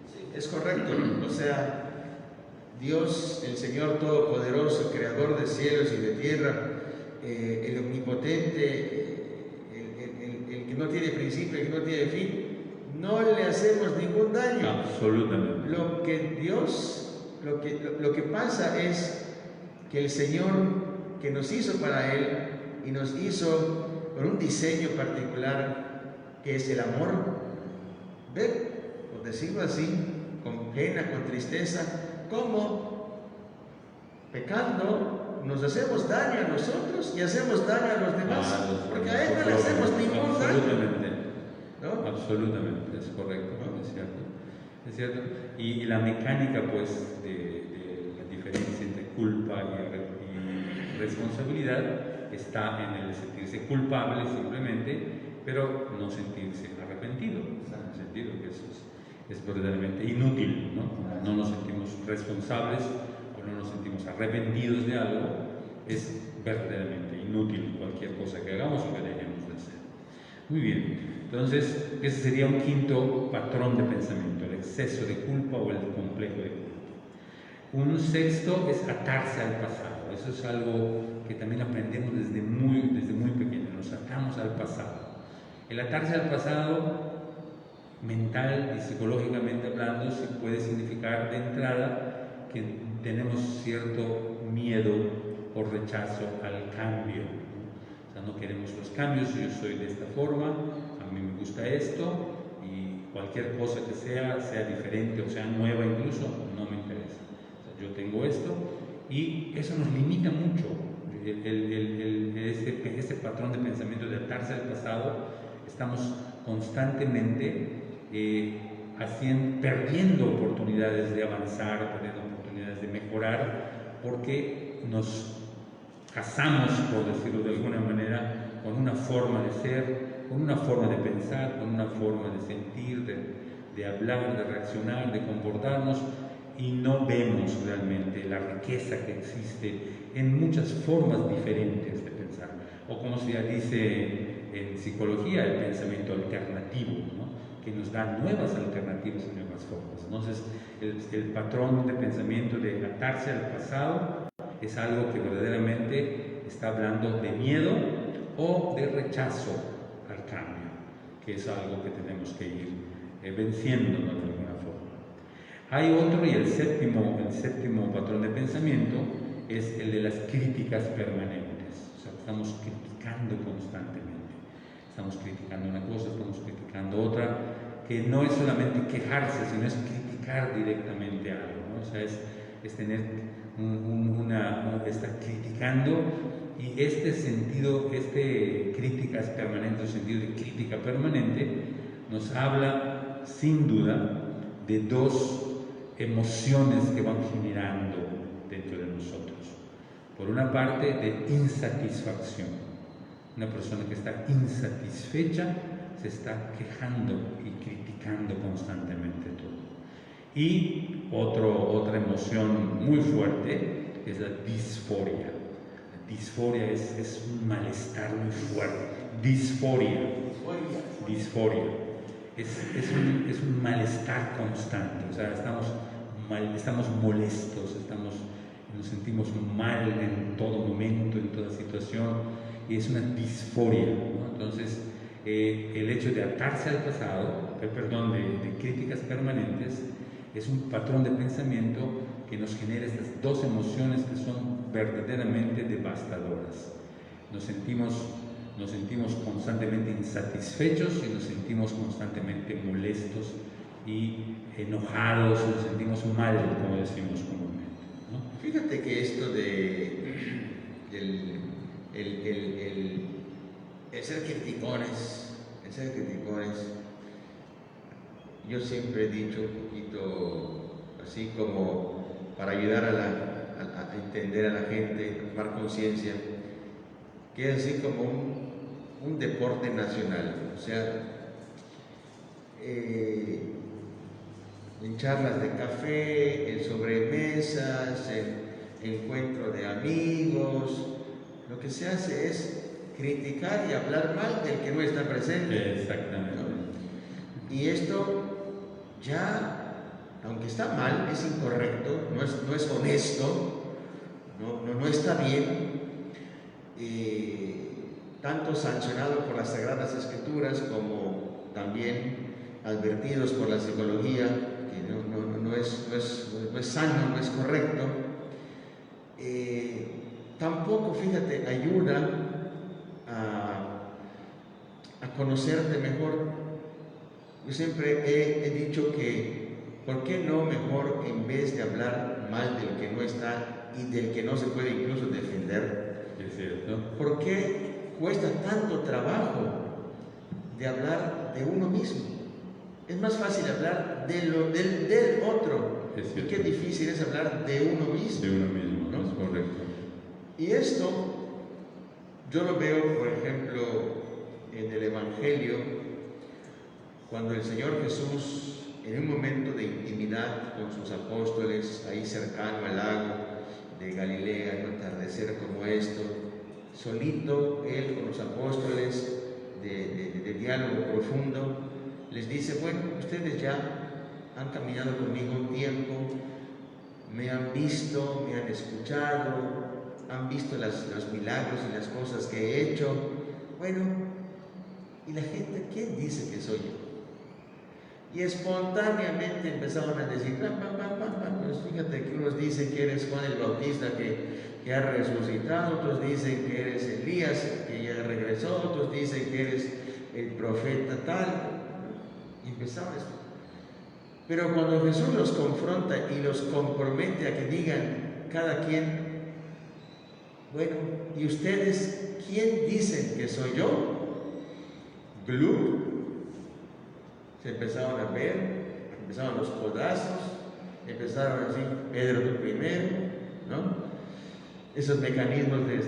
Sí, es correcto. O sea, Dios, el Señor Todopoderoso, Creador de cielos y de tierra, el Omnipotente, el que no tiene principio, el que no tiene fin, no le hacemos ningún daño. Absolutamente. Lo que pasa es que el Señor, que nos hizo para Él y nos hizo con un diseño particular, que es el amor, ve, por decirlo así, con pena, con tristeza, como pecando nos hacemos daño a nosotros y hacemos daño a los demás, porque a Él no le hacemos ningún daño. ¿No? Absolutamente, es correcto, ¿no? Es cierto. Y la mecánica, pues, de la diferencia entre culpa y responsabilidad está en el sentirse culpable simplemente, pero no sentirse arrepentido, en el sentido que eso es verdaderamente inútil, ¿no? No nos sentimos responsables o no nos sentimos arrepentidos de algo, es verdaderamente inútil cualquier cosa que hagamos o que dejemos de hacer. Muy bien. Entonces, ese sería un quinto patrón de pensamiento, el exceso de culpa o el complejo de culpa. Un sexto es atarse al pasado. Eso es algo que también aprendemos desde muy pequeños, nos atamos al pasado. El atarse al pasado, mental y psicológicamente hablando, sí puede significar de entrada que tenemos cierto miedo o rechazo al cambio. O sea, no queremos los cambios, yo soy de esta forma, a mí me gusta esto, y cualquier cosa que sea diferente o sea nueva incluso, no me interesa. O sea, yo tengo esto y eso nos limita mucho. Este patrón de pensamiento de atarse al pasado, estamos constantemente perdiendo oportunidades de avanzar, perdiendo oportunidades de mejorar, porque nos casamos, por decirlo de alguna manera, con una forma de ser, con una forma de pensar, con una forma de sentir, de hablar, de reaccionar, de comportarnos, y no vemos realmente la riqueza que existe en muchas formas diferentes de pensar, o como se dice en psicología, el pensamiento alternativo, ¿no? Que nos da nuevas alternativas y nuevas formas. Entonces, el patrón de pensamiento de atarse al pasado es algo que verdaderamente está hablando de miedo o de rechazo al cambio, que es algo que tenemos que ir venciendo, ¿no? De alguna forma. Hay otro, y el séptimo patrón de pensamiento es el de las críticas permanentes. O sea, estamos criticando constantemente. Estamos criticando una cosa, estamos criticando otra, que no es solamente quejarse, sino es criticar directamente algo, ¿no? O sea, es tener estar criticando, y este sentido, críticas permanentes, sentido de crítica permanente, nos habla sin duda de dos emociones que van generando dentro de nosotros. Por una parte, de insatisfacción. Una persona que está insatisfecha se está quejando y criticando constantemente todo. Y otra emoción muy fuerte es la disforia. La disforia es un malestar muy fuerte. Disforia. Es un malestar constante. O sea, estamos molestos, nos sentimos mal en todo momento, en toda situación. y es una disforia, ¿no? Entonces, el hecho de atarse al pasado, de críticas permanentes, es un patrón de pensamiento que nos genera estas dos emociones que son verdaderamente devastadoras. Nos sentimos constantemente insatisfechos y nos sentimos constantemente molestos y enojados, nos sentimos mal, como decimos comúnmente, ¿no? Fíjate que esto de el ser criticones, yo siempre he dicho un poquito así como para ayudar a entender a la gente, a tomar conciencia, que es así como un deporte nacional, o sea, en charlas de café, en sobremesas, en encuentro de amigos, lo que se hace es criticar y hablar mal del que no está presente. Exactamente. ¿No? Y esto ya, aunque está mal, es incorrecto, no es honesto, no está bien, tanto sancionado por las Sagradas Escrituras como también advertidos por la psicología, que no es sano, no es correcto. Tampoco, fíjate, ayuda a conocerte mejor. Yo siempre he dicho que, ¿por qué no mejor, en vez de hablar mal del que no está y del que no se puede incluso defender? Es cierto. ¿Por qué cuesta tanto trabajo de hablar de uno mismo? Es más fácil hablar del otro. Y qué difícil es hablar de uno mismo. De uno mismo, ¿no? Es correcto. Y esto yo lo veo, por ejemplo, en el Evangelio, cuando el Señor Jesús, en un momento de intimidad con sus apóstoles, ahí cercano al lago de Galilea, en un atardecer como esto, solito, él con los apóstoles, de diálogo profundo, les dice: bueno, ustedes ya han caminado conmigo un tiempo, me han visto, me han escuchado, han visto los milagros y las cosas que he hecho. Bueno, ¿y la gente quién dice que soy yo? Y espontáneamente empezaron a decir, pues fíjate que unos dicen que eres Juan el Bautista que ha resucitado, otros dicen que eres Elías que ya regresó, otros dicen que eres el profeta tal. Y empezaron esto. Pero cuando Jesús los confronta y los compromete a que digan cada quien, bueno, ¿y ustedes quién dicen que soy yo? Glup. Se empezaron a ver, empezaron los codazos, empezaron a decir, Pedro tú primero, ¿no? Esos mecanismos de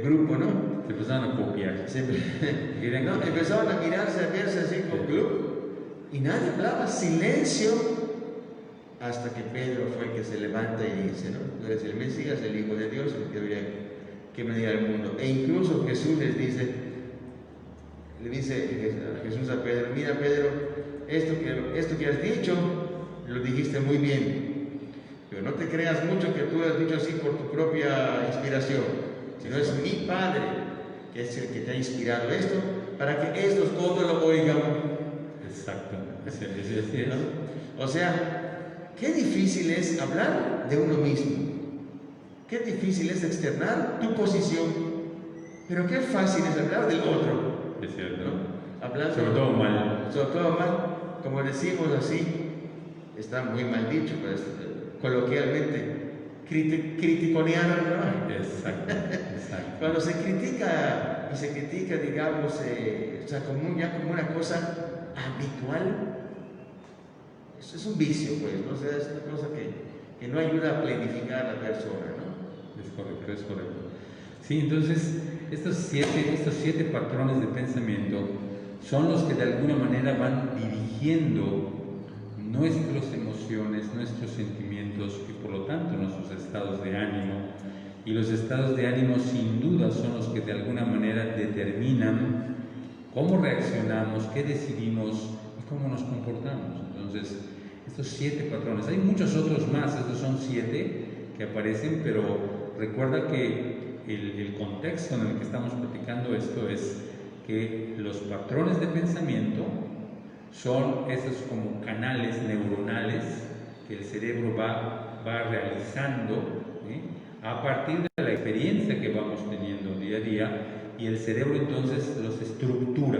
grupo, ¿no? Se empezaron a copiar. No, empezaron a mirarse, a verse así con club, y nadie hablaba, silencio, hasta que Pedro fue el que se levanta y dice, ¿no? Tú eres el Mesías, el Hijo de Dios, el que debería que venir al mundo. E incluso Jesús le dice Jesús a Pedro: mira, Pedro, esto que has dicho, lo dijiste muy bien, pero no te creas mucho que tú has dicho así por tu propia inspiración, sino es mi Padre que es el que te ha inspirado esto, para que estos todos lo oigan. Exacto. ¿No? O sea, qué difícil es hablar de uno mismo, qué difícil es externar tu posición, pero qué fácil es hablar del otro. Es cierto. ¿No? Hablando, sobre todo mal, como decimos así, está muy mal dicho, pero coloquialmente, criticonear, ¿no? Exacto. Cuando se critica, digamos, o sea, como una cosa habitual, eso es un vicio, pues, ¿no? O sea, es una cosa que no ayuda a planificar a la persona, ¿no? Es correcto. Sí, entonces, estos siete patrones de pensamiento son los que de alguna manera van dirigiendo nuestras emociones, nuestros sentimientos y por lo tanto nuestros estados de ánimo. Y los estados de ánimo sin duda son los que de alguna manera determinan cómo reaccionamos, qué decidimos y cómo nos comportamos. Entonces, estos 7 patrones, hay muchos otros más, estos son 7 que aparecen, pero recuerda que el contexto en el que estamos platicando esto es que los patrones de pensamiento son esos como canales neuronales que el cerebro va realizando, ¿sí?, a partir de la experiencia que vamos teniendo día a día, y el cerebro entonces los estructura.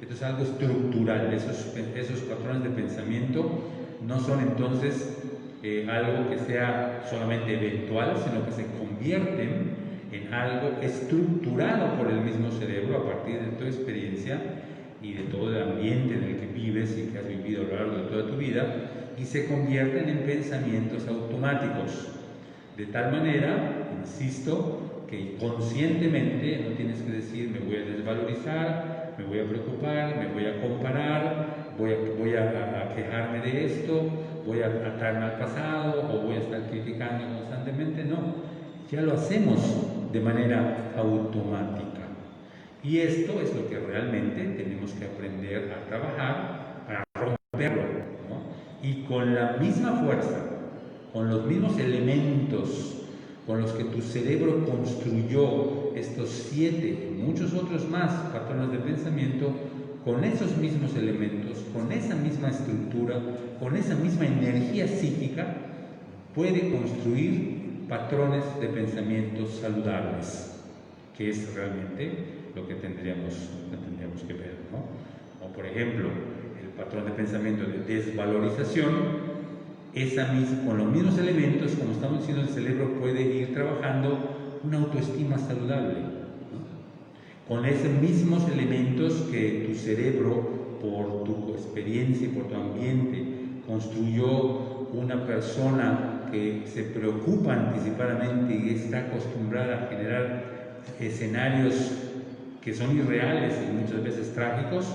Esto es algo estructural. Esos patrones de pensamiento no son entonces algo que sea solamente eventual, sino que se convierten en algo estructurado por el mismo cerebro a partir de tu experiencia y de todo el ambiente en el que vives y que has vivido a lo largo de toda tu vida, y se convierten en pensamientos automáticos. De tal manera, insisto, que conscientemente no tienes que decir me voy a desvalorizar, me voy a preocupar, me voy a comparar, voy a quejarme de esto, voy a atarme al pasado o voy a estar criticando constantemente. No, ya lo hacemos de manera automática. Y esto es lo que realmente tenemos que aprender a trabajar para romperlo, ¿no? Y con la misma fuerza, con los mismos elementos con los que tu cerebro construyó estos 7 y muchos otros más patrones de pensamiento, con esos mismos elementos, con esa misma estructura, con esa misma energía psíquica, puede construir patrones de pensamientos saludables, que es realmente lo que tendríamos que ver, ¿no? O por ejemplo, el patrón de pensamiento de desvalorización, con los mismos elementos, como estamos diciendo, el cerebro puede ir trabajando una autoestima saludable, ¿no? Con esos mismos elementos que tu cerebro, por tu experiencia y por tu ambiente, construyó una persona que se preocupa anticipadamente y está acostumbrada a generar escenarios que son irreales y muchas veces trágicos.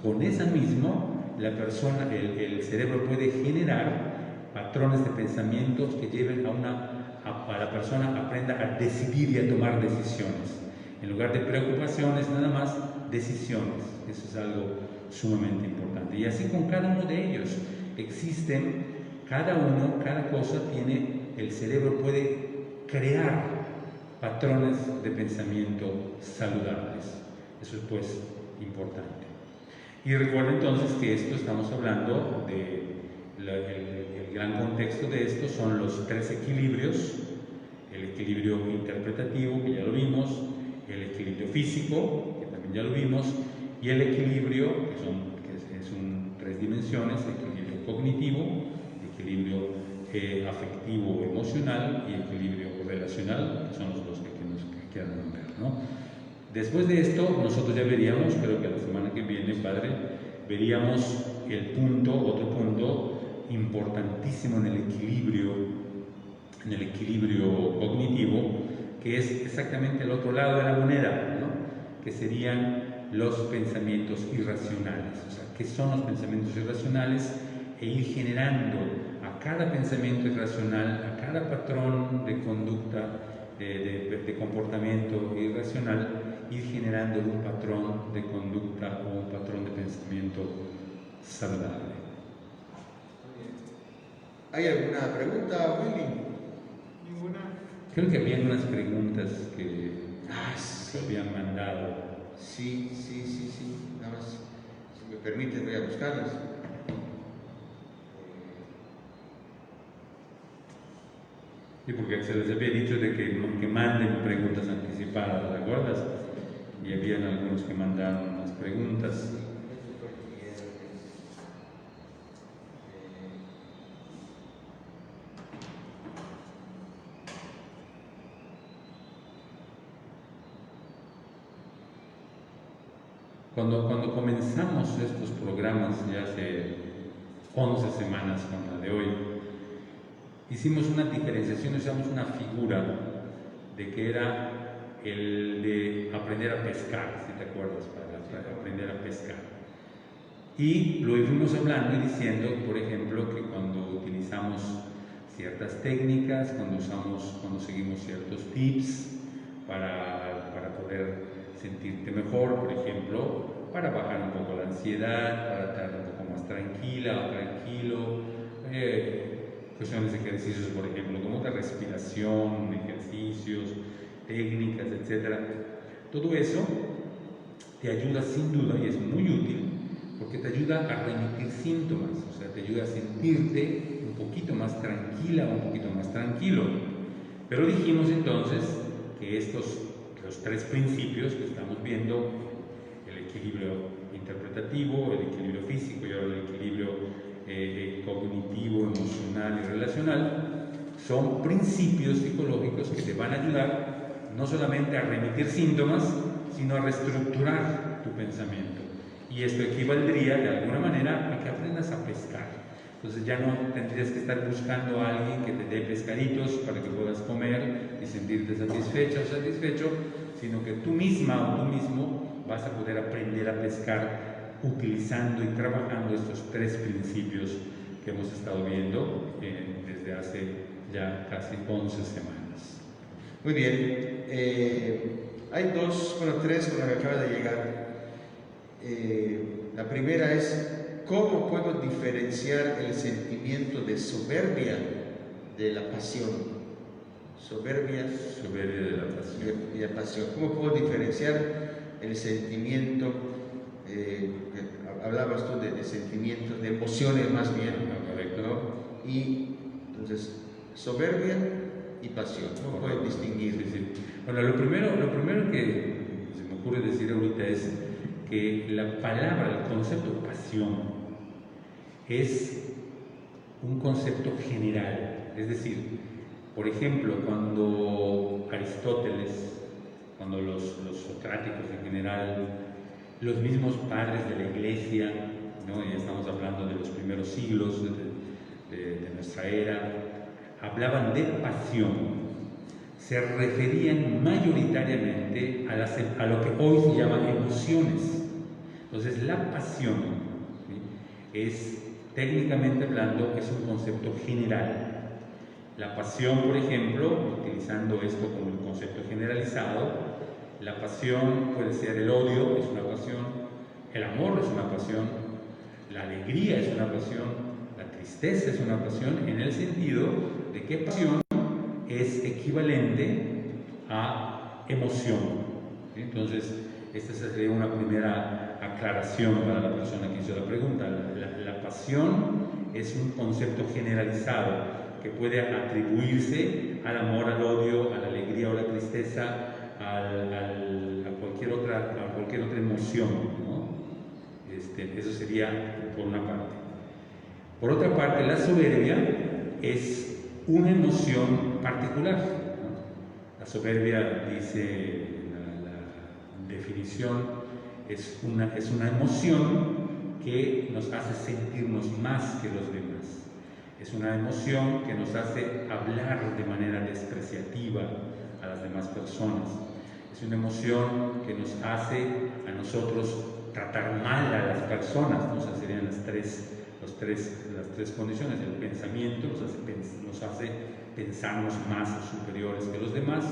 Con esa misma, el cerebro puede generar patrones de pensamientos que lleven a la persona a aprenda a decidir y a tomar decisiones. En lugar de preocupaciones, nada más decisiones. Eso es algo sumamente importante. Y así con cada uno de ellos. Existen, cada cosa tiene, el cerebro puede crear patrones de pensamiento saludables. Eso es pues importante. Y recuerda entonces que esto estamos hablando de el gran contexto de esto son los 3 equilibrios: el equilibrio interpretativo, que ya lo vimos, el equilibrio físico, que también ya lo vimos, y el equilibrio, que son 3 dimensiones: equilibrio cognitivo, equilibrio afectivo emocional y equilibrio relacional, que son los dos que nos quedan ver, ¿no? Después de esto, nosotros ya veríamos, creo que la semana que viene, Padre, veríamos otro punto importantísimo en el equilibrio cognitivo, que es exactamente el otro lado de la moneda, ¿no? Que serían los pensamientos irracionales. O sea, ¿qué son los pensamientos irracionales? E ir generando a cada pensamiento irracional, a cada patrón de conducta, de comportamiento irracional, ir generando un patrón de conducta o un patrón de pensamiento saludable. ¿Hay alguna pregunta, Willy? Ninguna. Creo que había unas preguntas que Sí. habían mandado. Sí. Nada más, si me permite, voy a buscarlas. Sí, porque se les había dicho de que manden preguntas anticipadas, ¿te acuerdas? Y habían algunos que mandaron unas preguntas. Cuando comenzamos estos programas, ya hace 11 semanas con la de hoy, hicimos una diferenciación, usamos una figura de que era el de aprender a pescar, si te acuerdas, para aprender a pescar. Y lo fuimos hablando y diciendo, por ejemplo, que cuando utilizamos ciertas técnicas, cuando seguimos ciertos tips para poder sentirte mejor, por ejemplo, para bajar un poco la ansiedad, para estar un poco más tranquila o tranquilo, cuestiones de ejercicios, por ejemplo, como de respiración, ejercicios, técnicas, etc. Todo eso te ayuda sin duda, y es muy útil, porque te ayuda a remitir síntomas, o sea, te ayuda a sentirte un poquito más tranquila o un poquito más tranquilo. Pero dijimos entonces que los tres principios que estamos viendo, el equilibrio interpretativo, el equilibrio físico y ahora el equilibrio cognitivo, emocional y relacional, son principios psicológicos que te van a ayudar no solamente a remitir síntomas, sino a reestructurar tu pensamiento. Y esto equivaldría de alguna manera a que aprendas a pescar. Entonces ya no tendrías que estar buscando a alguien que te dé pescaditos para que puedas comer y sentirte satisfecha o satisfecho, sino que tú misma o tú mismo vas a poder aprender a pescar utilizando y trabajando estos tres principios que hemos estado viendo desde hace ya casi 11 semanas. Muy bien. Hay tres con las que acaba de llegar. La primera es: ¿cómo puedo diferenciar el sentimiento de soberbia de la pasión? Soberbia de la pasión. Y la pasión. ¿Cómo puedo diferenciar el sentimiento? Hablabas tú de sentimientos, de emociones más bien. Correcto. ¿No? Y entonces, soberbia y pasión. ¿Cómo puedes distinguir? Sí, sí. Bueno, lo primero que se me ocurre decir ahorita es que la palabra, el concepto pasión, es un concepto general. Es decir, por ejemplo, cuando Aristóteles, cuando los socráticos en general, los mismos padres de la iglesia, ¿no? Y estamos hablando de los primeros siglos de nuestra era, hablaban de pasión, se referían mayoritariamente a lo que hoy se llama emociones. Entonces, la pasión, ¿sí?, es, técnicamente hablando, es un concepto general. La pasión, por ejemplo, utilizando esto como el concepto generalizado, la pasión puede ser el odio, es una pasión, el amor es una pasión, la alegría es una pasión, la tristeza es una pasión, en el sentido de que pasión es equivalente a emoción. ¿Sí? Entonces, esta sería una primera aclaración para la persona que hizo la pregunta. La pasión es un concepto generalizado que puede atribuirse al amor, al odio, a la alegría o la tristeza, a cualquier otra emoción, ¿no? Eso sería por una parte. Por otra parte, la soberbia es una emoción particular, ¿no? La soberbia, dice la definición, es una emoción que nos hace sentirnos más que los demás. Es una emoción que nos hace hablar de manera despreciativa a las demás personas. Es una emoción que nos hace a nosotros tratar mal a las personas. Entonces serían las tres condiciones. El pensamiento nos hace pensarnos más superiores que los demás,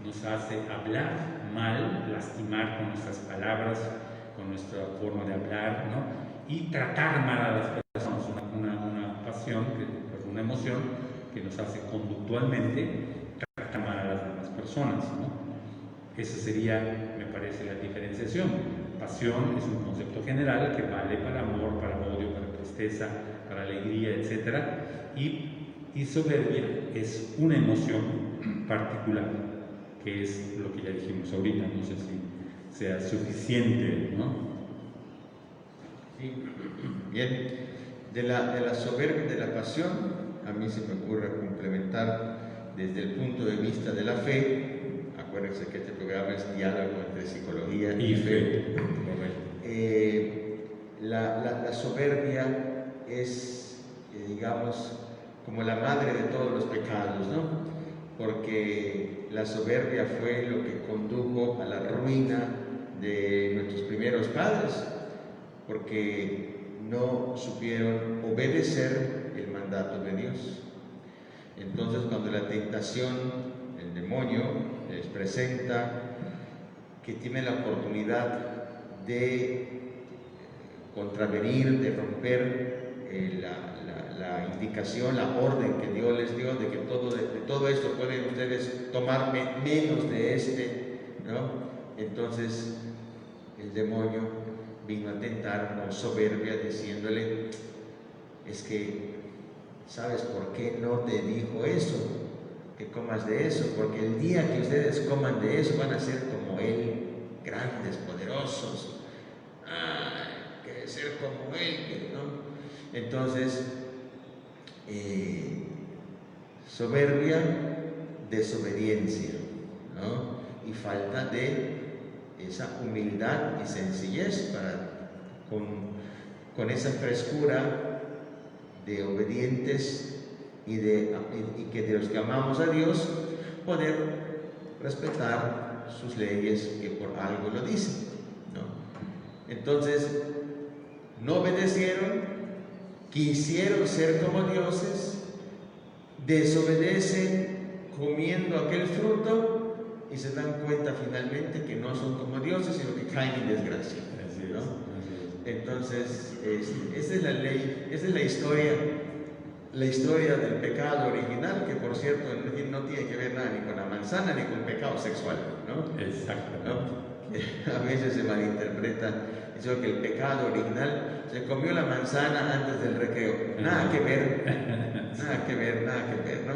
nos hace hablar mal, lastimar con nuestras palabras, con nuestra forma de hablar, ¿no? Y tratar mal a las personas. Una pasión, una emoción que nos hace conductualmente tratar mal a las demás personas, ¿no? Esa sería, me parece, la diferenciación. Pasión es un concepto general que vale para amor, para odio, para tristeza, para alegría, etc. Y soberbia es una emoción particular, que es lo que ya dijimos ahorita. No sé si sea suficiente, ¿no? Sí. Bien. De la soberbia y de la pasión, a mí se me ocurre complementar desde el punto de vista de la fe. Acuérdense que este programa es diálogo entre psicología y fe. La soberbia es, digamos, como la madre de todos los pecados, ¿no? Porque la soberbia fue lo que condujo a la ruina de nuestros primeros padres, porque no supieron obedecer el mandato de Dios. Entonces, cuando la tentación, el demonio, les presenta que tienen la oportunidad de contravenir, de romper la indicación, la orden que Dios les dio de que de todo esto pueden ustedes tomar menos de ¿no? Entonces el demonio vino a tentar con soberbia diciéndole, es que, ¿sabes por qué no te dijo eso? Que comas de eso, porque el día que ustedes coman de eso van a ser como Él, grandes, poderosos. Que ser como Él, ¿no? Entonces, soberbia, desobediencia, ¿no? Y falta de esa humildad y sencillez con esa frescura de obedientes y que de los que amamos a Dios, poder respetar sus leyes que por algo lo dicen, ¿no? Entonces, no obedecieron, quisieron ser como dioses, desobedecen comiendo aquel fruto y se dan cuenta finalmente que no son como dioses, sino que caen en desgracia, ¿no? Entonces, esa es la ley, esa es la historia del pecado original, que por cierto no tiene que ver nada ni con la manzana ni con pecado sexual, ¿no? Exacto. ¿No? A veces se malinterpreta, dice que el pecado original se comió la manzana antes del recreo. Nada que ver, nada que ver, ¿no?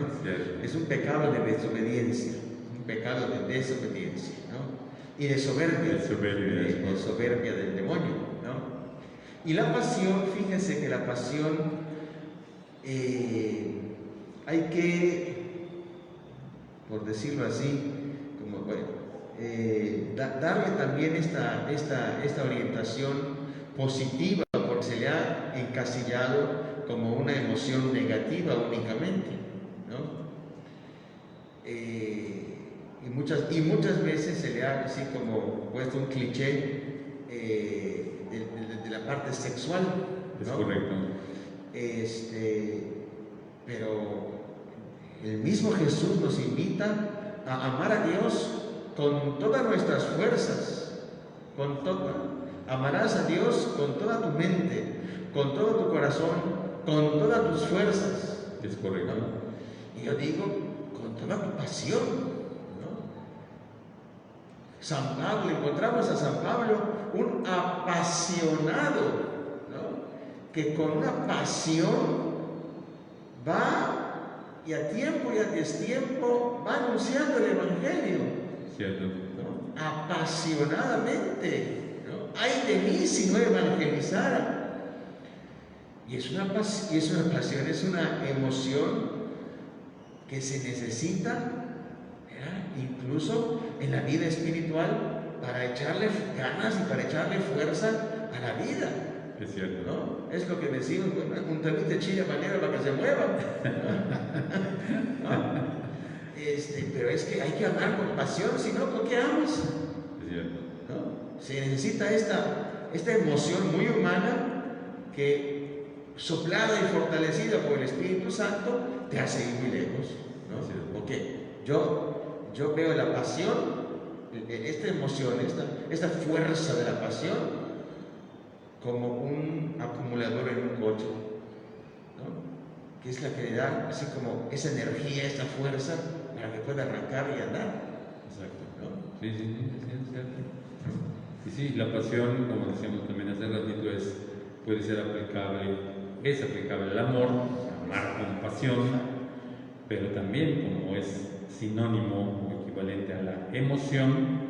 Es un pecado de desobediencia, ¿no? Y de soberbia, de soberbia del demonio, ¿no? Y la pasión, fíjense que la pasión hay que, por decirlo así, como darle también esta orientación positiva, porque se le ha encasillado como una emoción negativa únicamente, ¿no? Y muchas veces se le ha así como puesto un cliché de la parte sexual, ¿no? Es correcto. Pero el mismo Jesús nos invita a amar a Dios con todas nuestras fuerzas, amarás a Dios con toda tu mente, con todo tu corazón, con todas tus fuerzas. Es correcto. ¿No? Y yo digo, con toda tu pasión, ¿no? San Pablo, encontramos a San Pablo, un apasionado, ¿no? Que con una pasión va y a tiempo y a destiempo va anunciando el Evangelio. Cierto. ¿No? Apasionadamente, ¿no? Ay de mí si no evangelizara. Y es una pasión, es una emoción que se necesita, ¿verdad? Incluso en la vida espiritual, para echarle ganas y para echarle fuerza a la vida. Es cierto. ¿No? Es lo que decimos, un también de chile manera para que se mueva. ¿No? Pero es que hay que amar con pasión, si no, ¿por qué amas? Es cierto. ¿No? Se necesita esta emoción muy humana que, soplada y fortalecida por el Espíritu Santo, te hace ir muy lejos, ¿no? Porque yo veo la pasión, esta emoción, esta fuerza de la pasión, como un acumulador en un coche, ¿no? Que es la que le da así como esa energía, esta fuerza para que pueda arrancar y andar. Exacto. ¿No? Sí, es cierto. Y sí, la pasión, como decíamos también hace ratito, puede ser es aplicable al amor, amar con pasión, pero también como es sinónimo o equivalente a la emoción,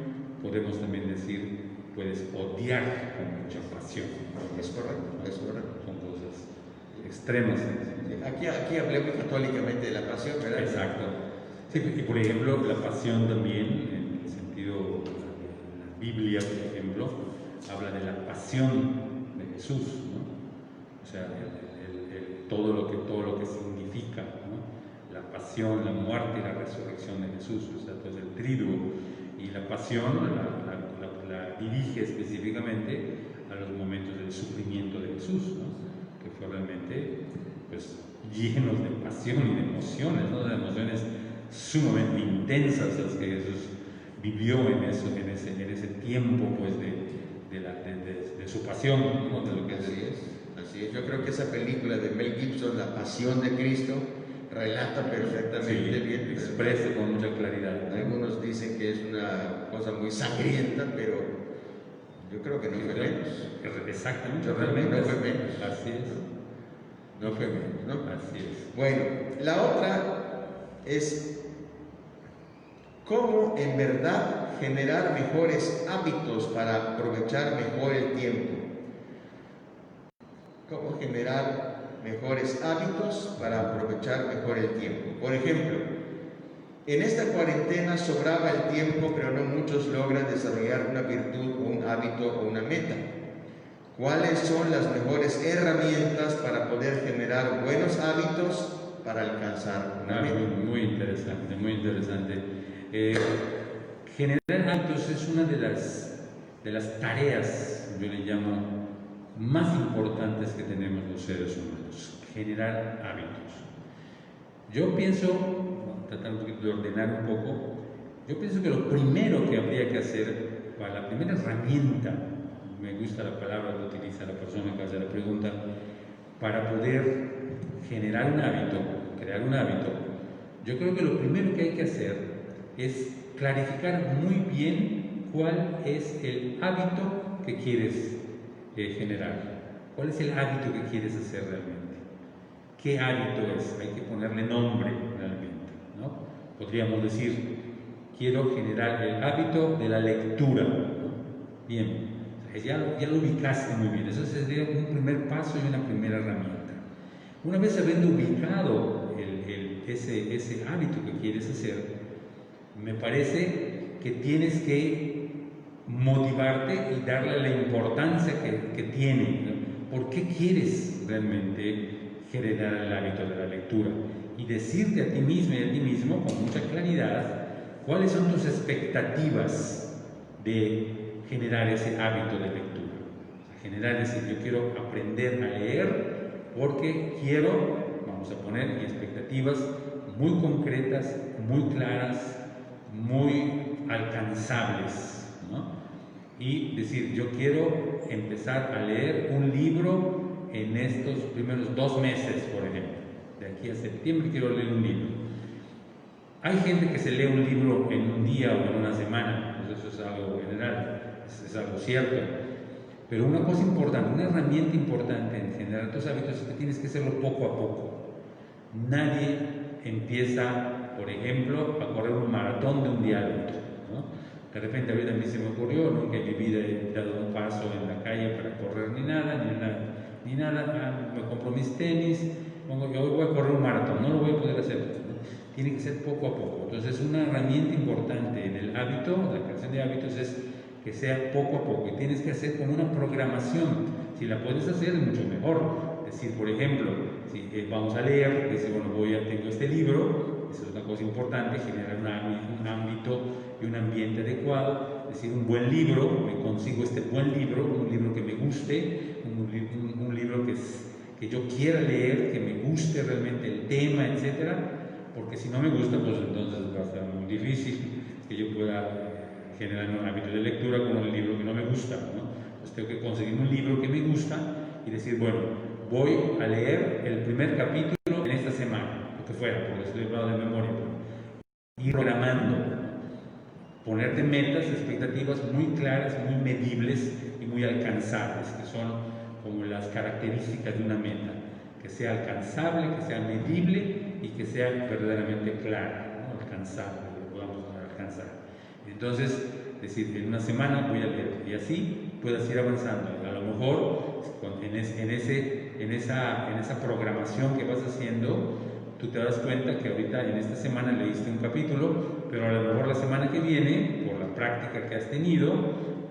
podemos también decir, puedes odiar con mucha pasión. Es correcto. Son cosas extremas. Aquí hablé muy católicamente de la pasión, ¿verdad? Exacto. Sí, y por ejemplo, la pasión también, en el sentido de la Biblia, por ejemplo, habla de la pasión de Jesús, ¿no? O sea, todo lo que significa, ¿no? La pasión, la muerte y la resurrección de Jesús, o sea, todo el triduo. Y la pasión la dirige específicamente a los momentos del sufrimiento de Jesús, ¿no? Que fue realmente pues, llenos de pasión y de emociones, ¿no? De emociones sumamente intensas las que Jesús vivió en ese tiempo pues, de su pasión, ¿no? De lo que así Así es, yo creo que esa película de Mel Gibson, La Pasión de Cristo, relata perfectamente bien. Expresa con mucha claridad. Algunos dicen que es una cosa muy sangrienta, pero yo creo que no fue menos. Exactamente, Yo creo que no fue menos. Así es. No fue menos, ¿no? Así es. Bueno, la otra es cómo en verdad generar mejores hábitos para aprovechar mejor el tiempo. Cómo generar mejores hábitos para aprovechar mejor el tiempo. Por ejemplo, en esta cuarentena sobraba el tiempo, pero no muchos logran desarrollar una virtud o un hábito o una meta. ¿Cuáles son las mejores herramientas para poder generar buenos hábitos para alcanzar una meta? Muy interesante, muy interesante. Generar hábitos es una de las tareas, yo le llamo, más importantes que tenemos los seres humanos. Generar hábitos. Yo pienso, tratando un poquito de ordenar un poco, yo pienso que lo primero que habría que hacer, para la primera herramienta, me gusta la palabra que utiliza la persona que hace la pregunta, para poder generar un hábito, crear un hábito, yo creo que lo primero que hay que hacer es clarificar muy bien cuál es el hábito que quieres generar, cuál es el hábito que quieres hacer realmente, qué hábito es, hay que ponerle nombre realmente, ¿no? Podríamos decir, quiero generar el hábito de la lectura, ¿no? Bien. Ya lo ubicaste muy bien, eso sería un primer paso y una primera herramienta. Una vez habiendo ubicado ese hábito que quieres hacer, me parece que tienes que motivarte y darle la importancia que tiene, ¿no? ¿Por qué quieres realmente generar el hábito de la lectura? Y decirte a ti mismo y a ti mismo con mucha claridad cuáles son tus expectativas de generar ese hábito de lectura. Generar, decir, yo quiero aprender a leer porque quiero, vamos a poner expectativas muy concretas, muy claras, muy alcanzables, ¿no? Y decir, yo quiero empezar a leer un libro en estos primeros 2 meses, por ejemplo. De aquí a septiembre quiero leer un libro. Hay gente que se lee un libro en un día o en una semana, pues eso es algo general. Es algo cierto, pero una cosa importante, una herramienta importante en generar tus hábitos es que tienes que hacerlo poco a poco. Nadie empieza, por ejemplo, a correr un maratón de un día al otro, ¿no? De repente ahorita a mí se me ocurrió, nunca en mi vida he dado un paso en la calle para correr ni nada, me compro mis tenis, yo voy a correr un maratón, no lo voy a poder hacer, ¿no? Tiene que ser poco a poco. Entonces una herramienta importante en el hábito, la creación de hábitos es que sea poco a poco y tienes que hacer con una programación. Si la puedes hacer es mucho mejor. Es decir, por ejemplo, si vamos a leer, decir, bueno, tengo este libro, eso es una cosa importante, generar un ámbito y un ambiente adecuado. Es decir, un buen libro, me consigo este buen libro, un libro que me guste, un libro que yo quiera leer, que me guste realmente el tema, etcétera, porque si no me gusta, pues entonces va a ser muy difícil que yo pueda generar un hábito de lectura con un libro que no me gusta, ¿no? Entonces tengo que conseguir un libro que me gusta y decir, bueno, voy a leer el primer capítulo en esta semana, lo que fuera, porque estoy hablando de memoria, ¿no? Ir programando, ponerte metas, expectativas muy claras, muy medibles y muy alcanzables, que son como las características de una meta, que sea alcanzable, que sea medible y que sea verdaderamente clara, ¿no? Alcanzable, lo podamos alcanzar. Entonces, decir, en una semana voy a leer y así puedas ir avanzando. A lo mejor en esa programación que vas haciendo, tú te das cuenta que ahorita en esta semana leíste un capítulo, pero a lo mejor la semana que viene, por la práctica que has tenido,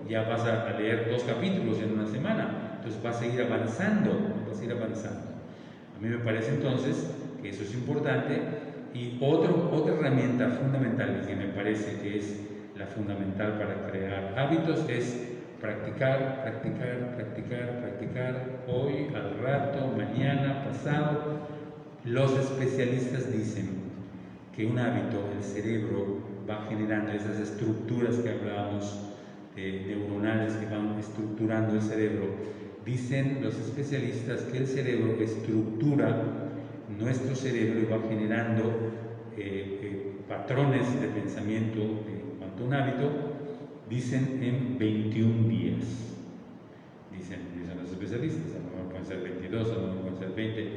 ya vas a leer 2 capítulos en una semana. Entonces vas a ir avanzando, A mí me parece entonces que eso es importante. Y otra herramienta fundamental que me parece que es la fundamental para crear hábitos es practicar, hoy, al rato, mañana, pasado. Los especialistas dicen que un hábito, el cerebro va generando esas estructuras que hablábamos neuronales que van estructurando el cerebro, Dicen los especialistas que el cerebro estructura nuestro cerebro y va generando patrones de pensamiento en cuanto a un hábito, dicen en 21 días. Dicen los especialistas, a lo mejor pueden ser 22, a lo mejor pueden ser 20,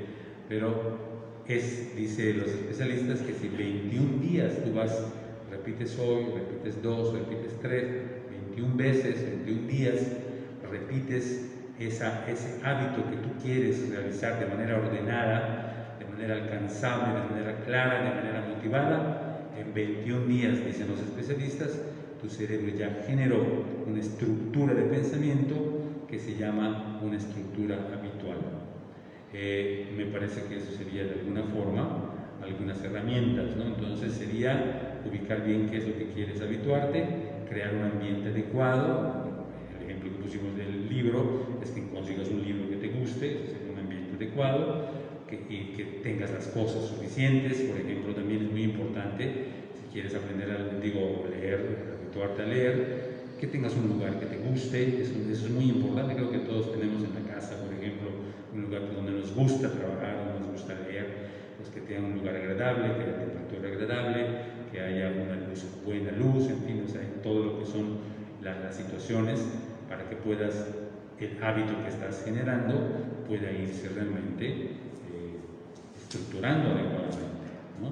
pero dice los especialistas que si 21 días tú vas, repites hoy, repites 2, repites 3, 21 veces, 21 días, repites ese hábito que tú quieres realizar de manera ordenada, de manera alcanzable, de manera clara, de manera motivada, en 21 días, dicen los especialistas, tu cerebro ya generó una estructura de pensamiento que se llama una estructura habitual. Me parece que eso sería de alguna forma algunas herramientas, ¿no? Entonces sería ubicar bien qué es lo que quieres habituarte, crear un ambiente adecuado. El ejemplo que pusimos del libro es que consigas un libro que te guste, es un ambiente adecuado, y que tengas las cosas suficientes. Por ejemplo, también es muy importante, si quieres aprender a leer, habituarte a leer, que tengas un lugar que te guste. Eso es muy importante. Creo que todos tenemos en la casa, por ejemplo, un lugar donde nos gusta trabajar, donde nos gusta leer, pues que tenga un lugar agradable, que haya temperatura agradable, que haya una buena luz, en fin, o sea, todo lo que son las situaciones para que puedas, el hábito que estás generando pueda irse realmente estructurando adecuadamente, ¿no?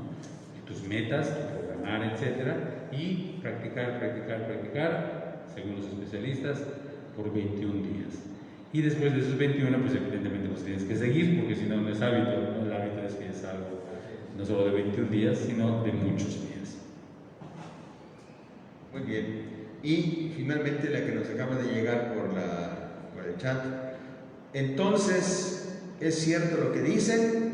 Tus metas, programar, etcétera, y practicar, según los especialistas, por 21 días. Y después de esos 21, pues evidentemente los tienes que seguir, porque si no, no es hábito, ¿no? El hábito es que es algo no solo de 21 días, sino de muchos días. Muy bien. Y finalmente la que nos acaba de llegar por el chat. Entonces, ¿es cierto lo que dicen?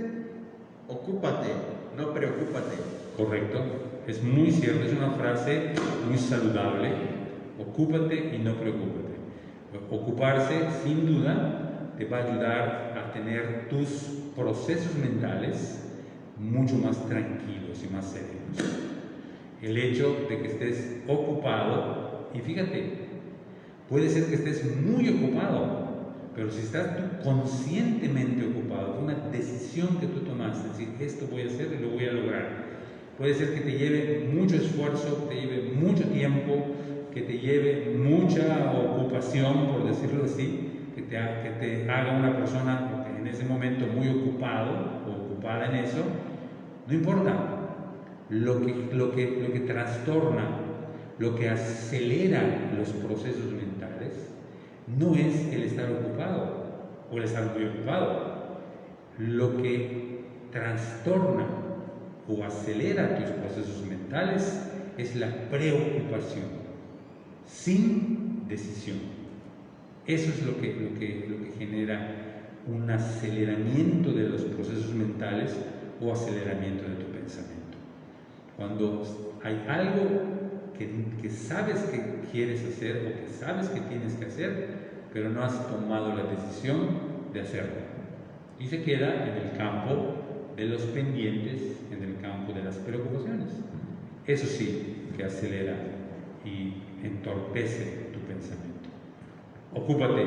Ocúpate, no preocúpate. Correcto, es muy cierto, es una frase muy saludable. Ocúpate y no preocúpate. Ocuparse, sin duda, te va a ayudar a tener tus procesos mentales mucho más tranquilos y más serenos. El hecho de que estés ocupado, y fíjate, puede ser que estés muy ocupado, pero si estás tú conscientemente ocupado, fue una decisión que tú tomaste, es decir, esto voy a hacer y lo voy a lograr. Puede ser que te lleve mucho esfuerzo, que te lleve mucho tiempo, que te lleve mucha ocupación, por decirlo así, que te haga una persona en ese momento muy ocupado o ocupada en eso. No importa. Lo que trastorna, lo que acelera los procesos mentales, no es el estar ocupado o el estar muy ocupado. Lo que trastorna o acelera tus procesos mentales es la preocupación, sin decisión. Eso es lo que genera un aceleramiento de los procesos mentales o aceleramiento de tu pensamiento. Cuando hay algo que sabes que quieres hacer o que sabes que tienes que hacer, pero no has tomado la decisión de hacerlo. Y se queda en el campo de los pendientes, en el campo de las preocupaciones. Eso sí que acelera y entorpece tu pensamiento. Ocúpate,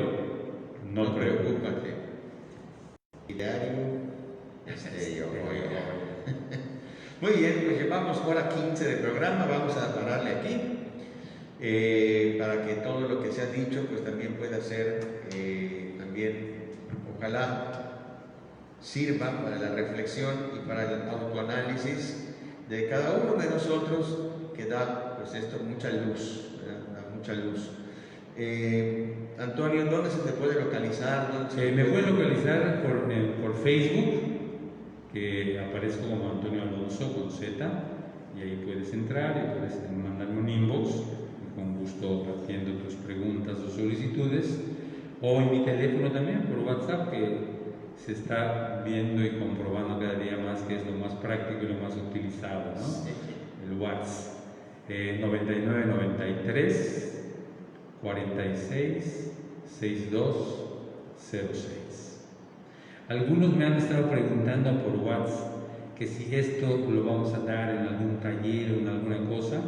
no preocúpate. Diario, Muy bien, pues llevamos hora 15 de programa, vamos a pararle aquí, para que todo lo que se ha dicho pues también pueda ser, también ojalá sirva para la reflexión y para el autoanálisis de cada uno de nosotros, que da pues esto mucha luz, ¿verdad? Da mucha luz. Antonio, ¿dónde se te puede localizar? Me pueden localizar por Facebook, que aparezco como Antonio Alonso con Z, y ahí puedes entrar y puedes mandarme un inbox, y con gusto atiendo tus preguntas o solicitudes, o en mi teléfono también, por WhatsApp, que se está viendo y comprobando cada día más que es lo más práctico y lo más utilizado, ¿no? El WhatsApp, 9993 46 6206. Algunos me han estado preguntando por WhatsApp que si esto lo vamos a dar en algún taller o en alguna cosa.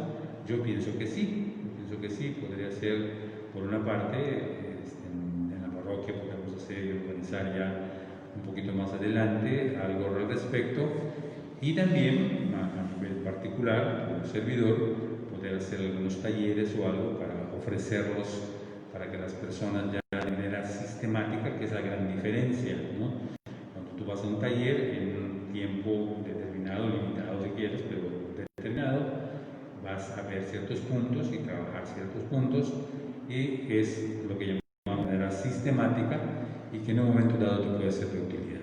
Yo pienso que sí, podría ser por una parte en la parroquia, podemos organizar ya un poquito más adelante algo al respecto, y también a nivel particular, como servidor, poder hacer algunos talleres o algo para ofrecerlos para que las personas ya de manera sistemática, que es la gran diferencia, ¿no? Cuando tú vas a un taller en un tiempo determinado, limitado si quieres, pero determinado, vas a ver ciertos puntos y trabajar ciertos puntos, y es lo que llamamos de manera sistemática y que en un momento dado te puede ser de utilidad.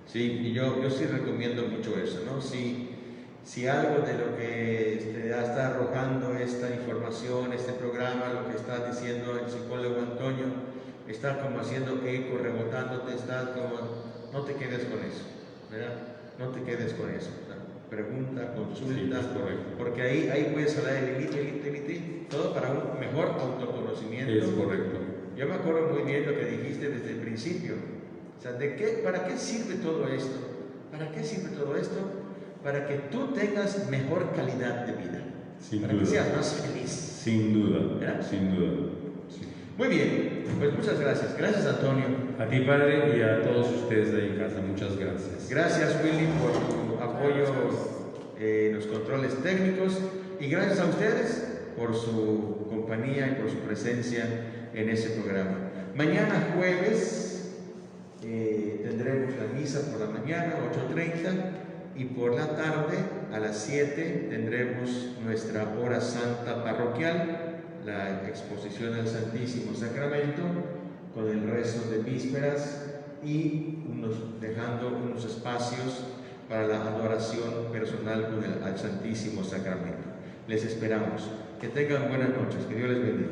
Sí, y yo sí recomiendo mucho eso, ¿no? Si algo de lo que está arrojando esta información, este programa, lo que está diciendo el psicólogo Antonio, está como haciendo eco, rebotándote, está como, no te quedes con eso, ¿verdad? No te quedes con eso. O sea, pregunta, consulta, Sí, porque ahí puedes hablar el límite, todo para un mejor autoconocimiento. Es correcto. Yo me acuerdo muy bien lo que dijiste desde el principio. O sea, ¿para qué sirve todo esto? ¿Para qué sirve todo esto? Para que tú tengas mejor calidad de vida. Sin para duda. que seas más feliz. Sin duda. ¿Verdad? Sin duda. Sí. Muy bien, pues muchas gracias. Gracias, Antonio. A ti, padre, y a todos ustedes de ahí en casa, muchas gracias. Gracias, Willy, por tu apoyo en los controles técnicos, y gracias a ustedes por su compañía y por su presencia en ese programa. Mañana jueves tendremos la misa por la mañana, 8:30, y por la tarde, a las 7, tendremos nuestra hora santa parroquial, la exposición al Santísimo Sacramento, con el rezo de vísperas y dejando unos espacios para la adoración personal al Santísimo Sacramento. Les esperamos. Que tengan buenas noches. Que Dios les bendiga.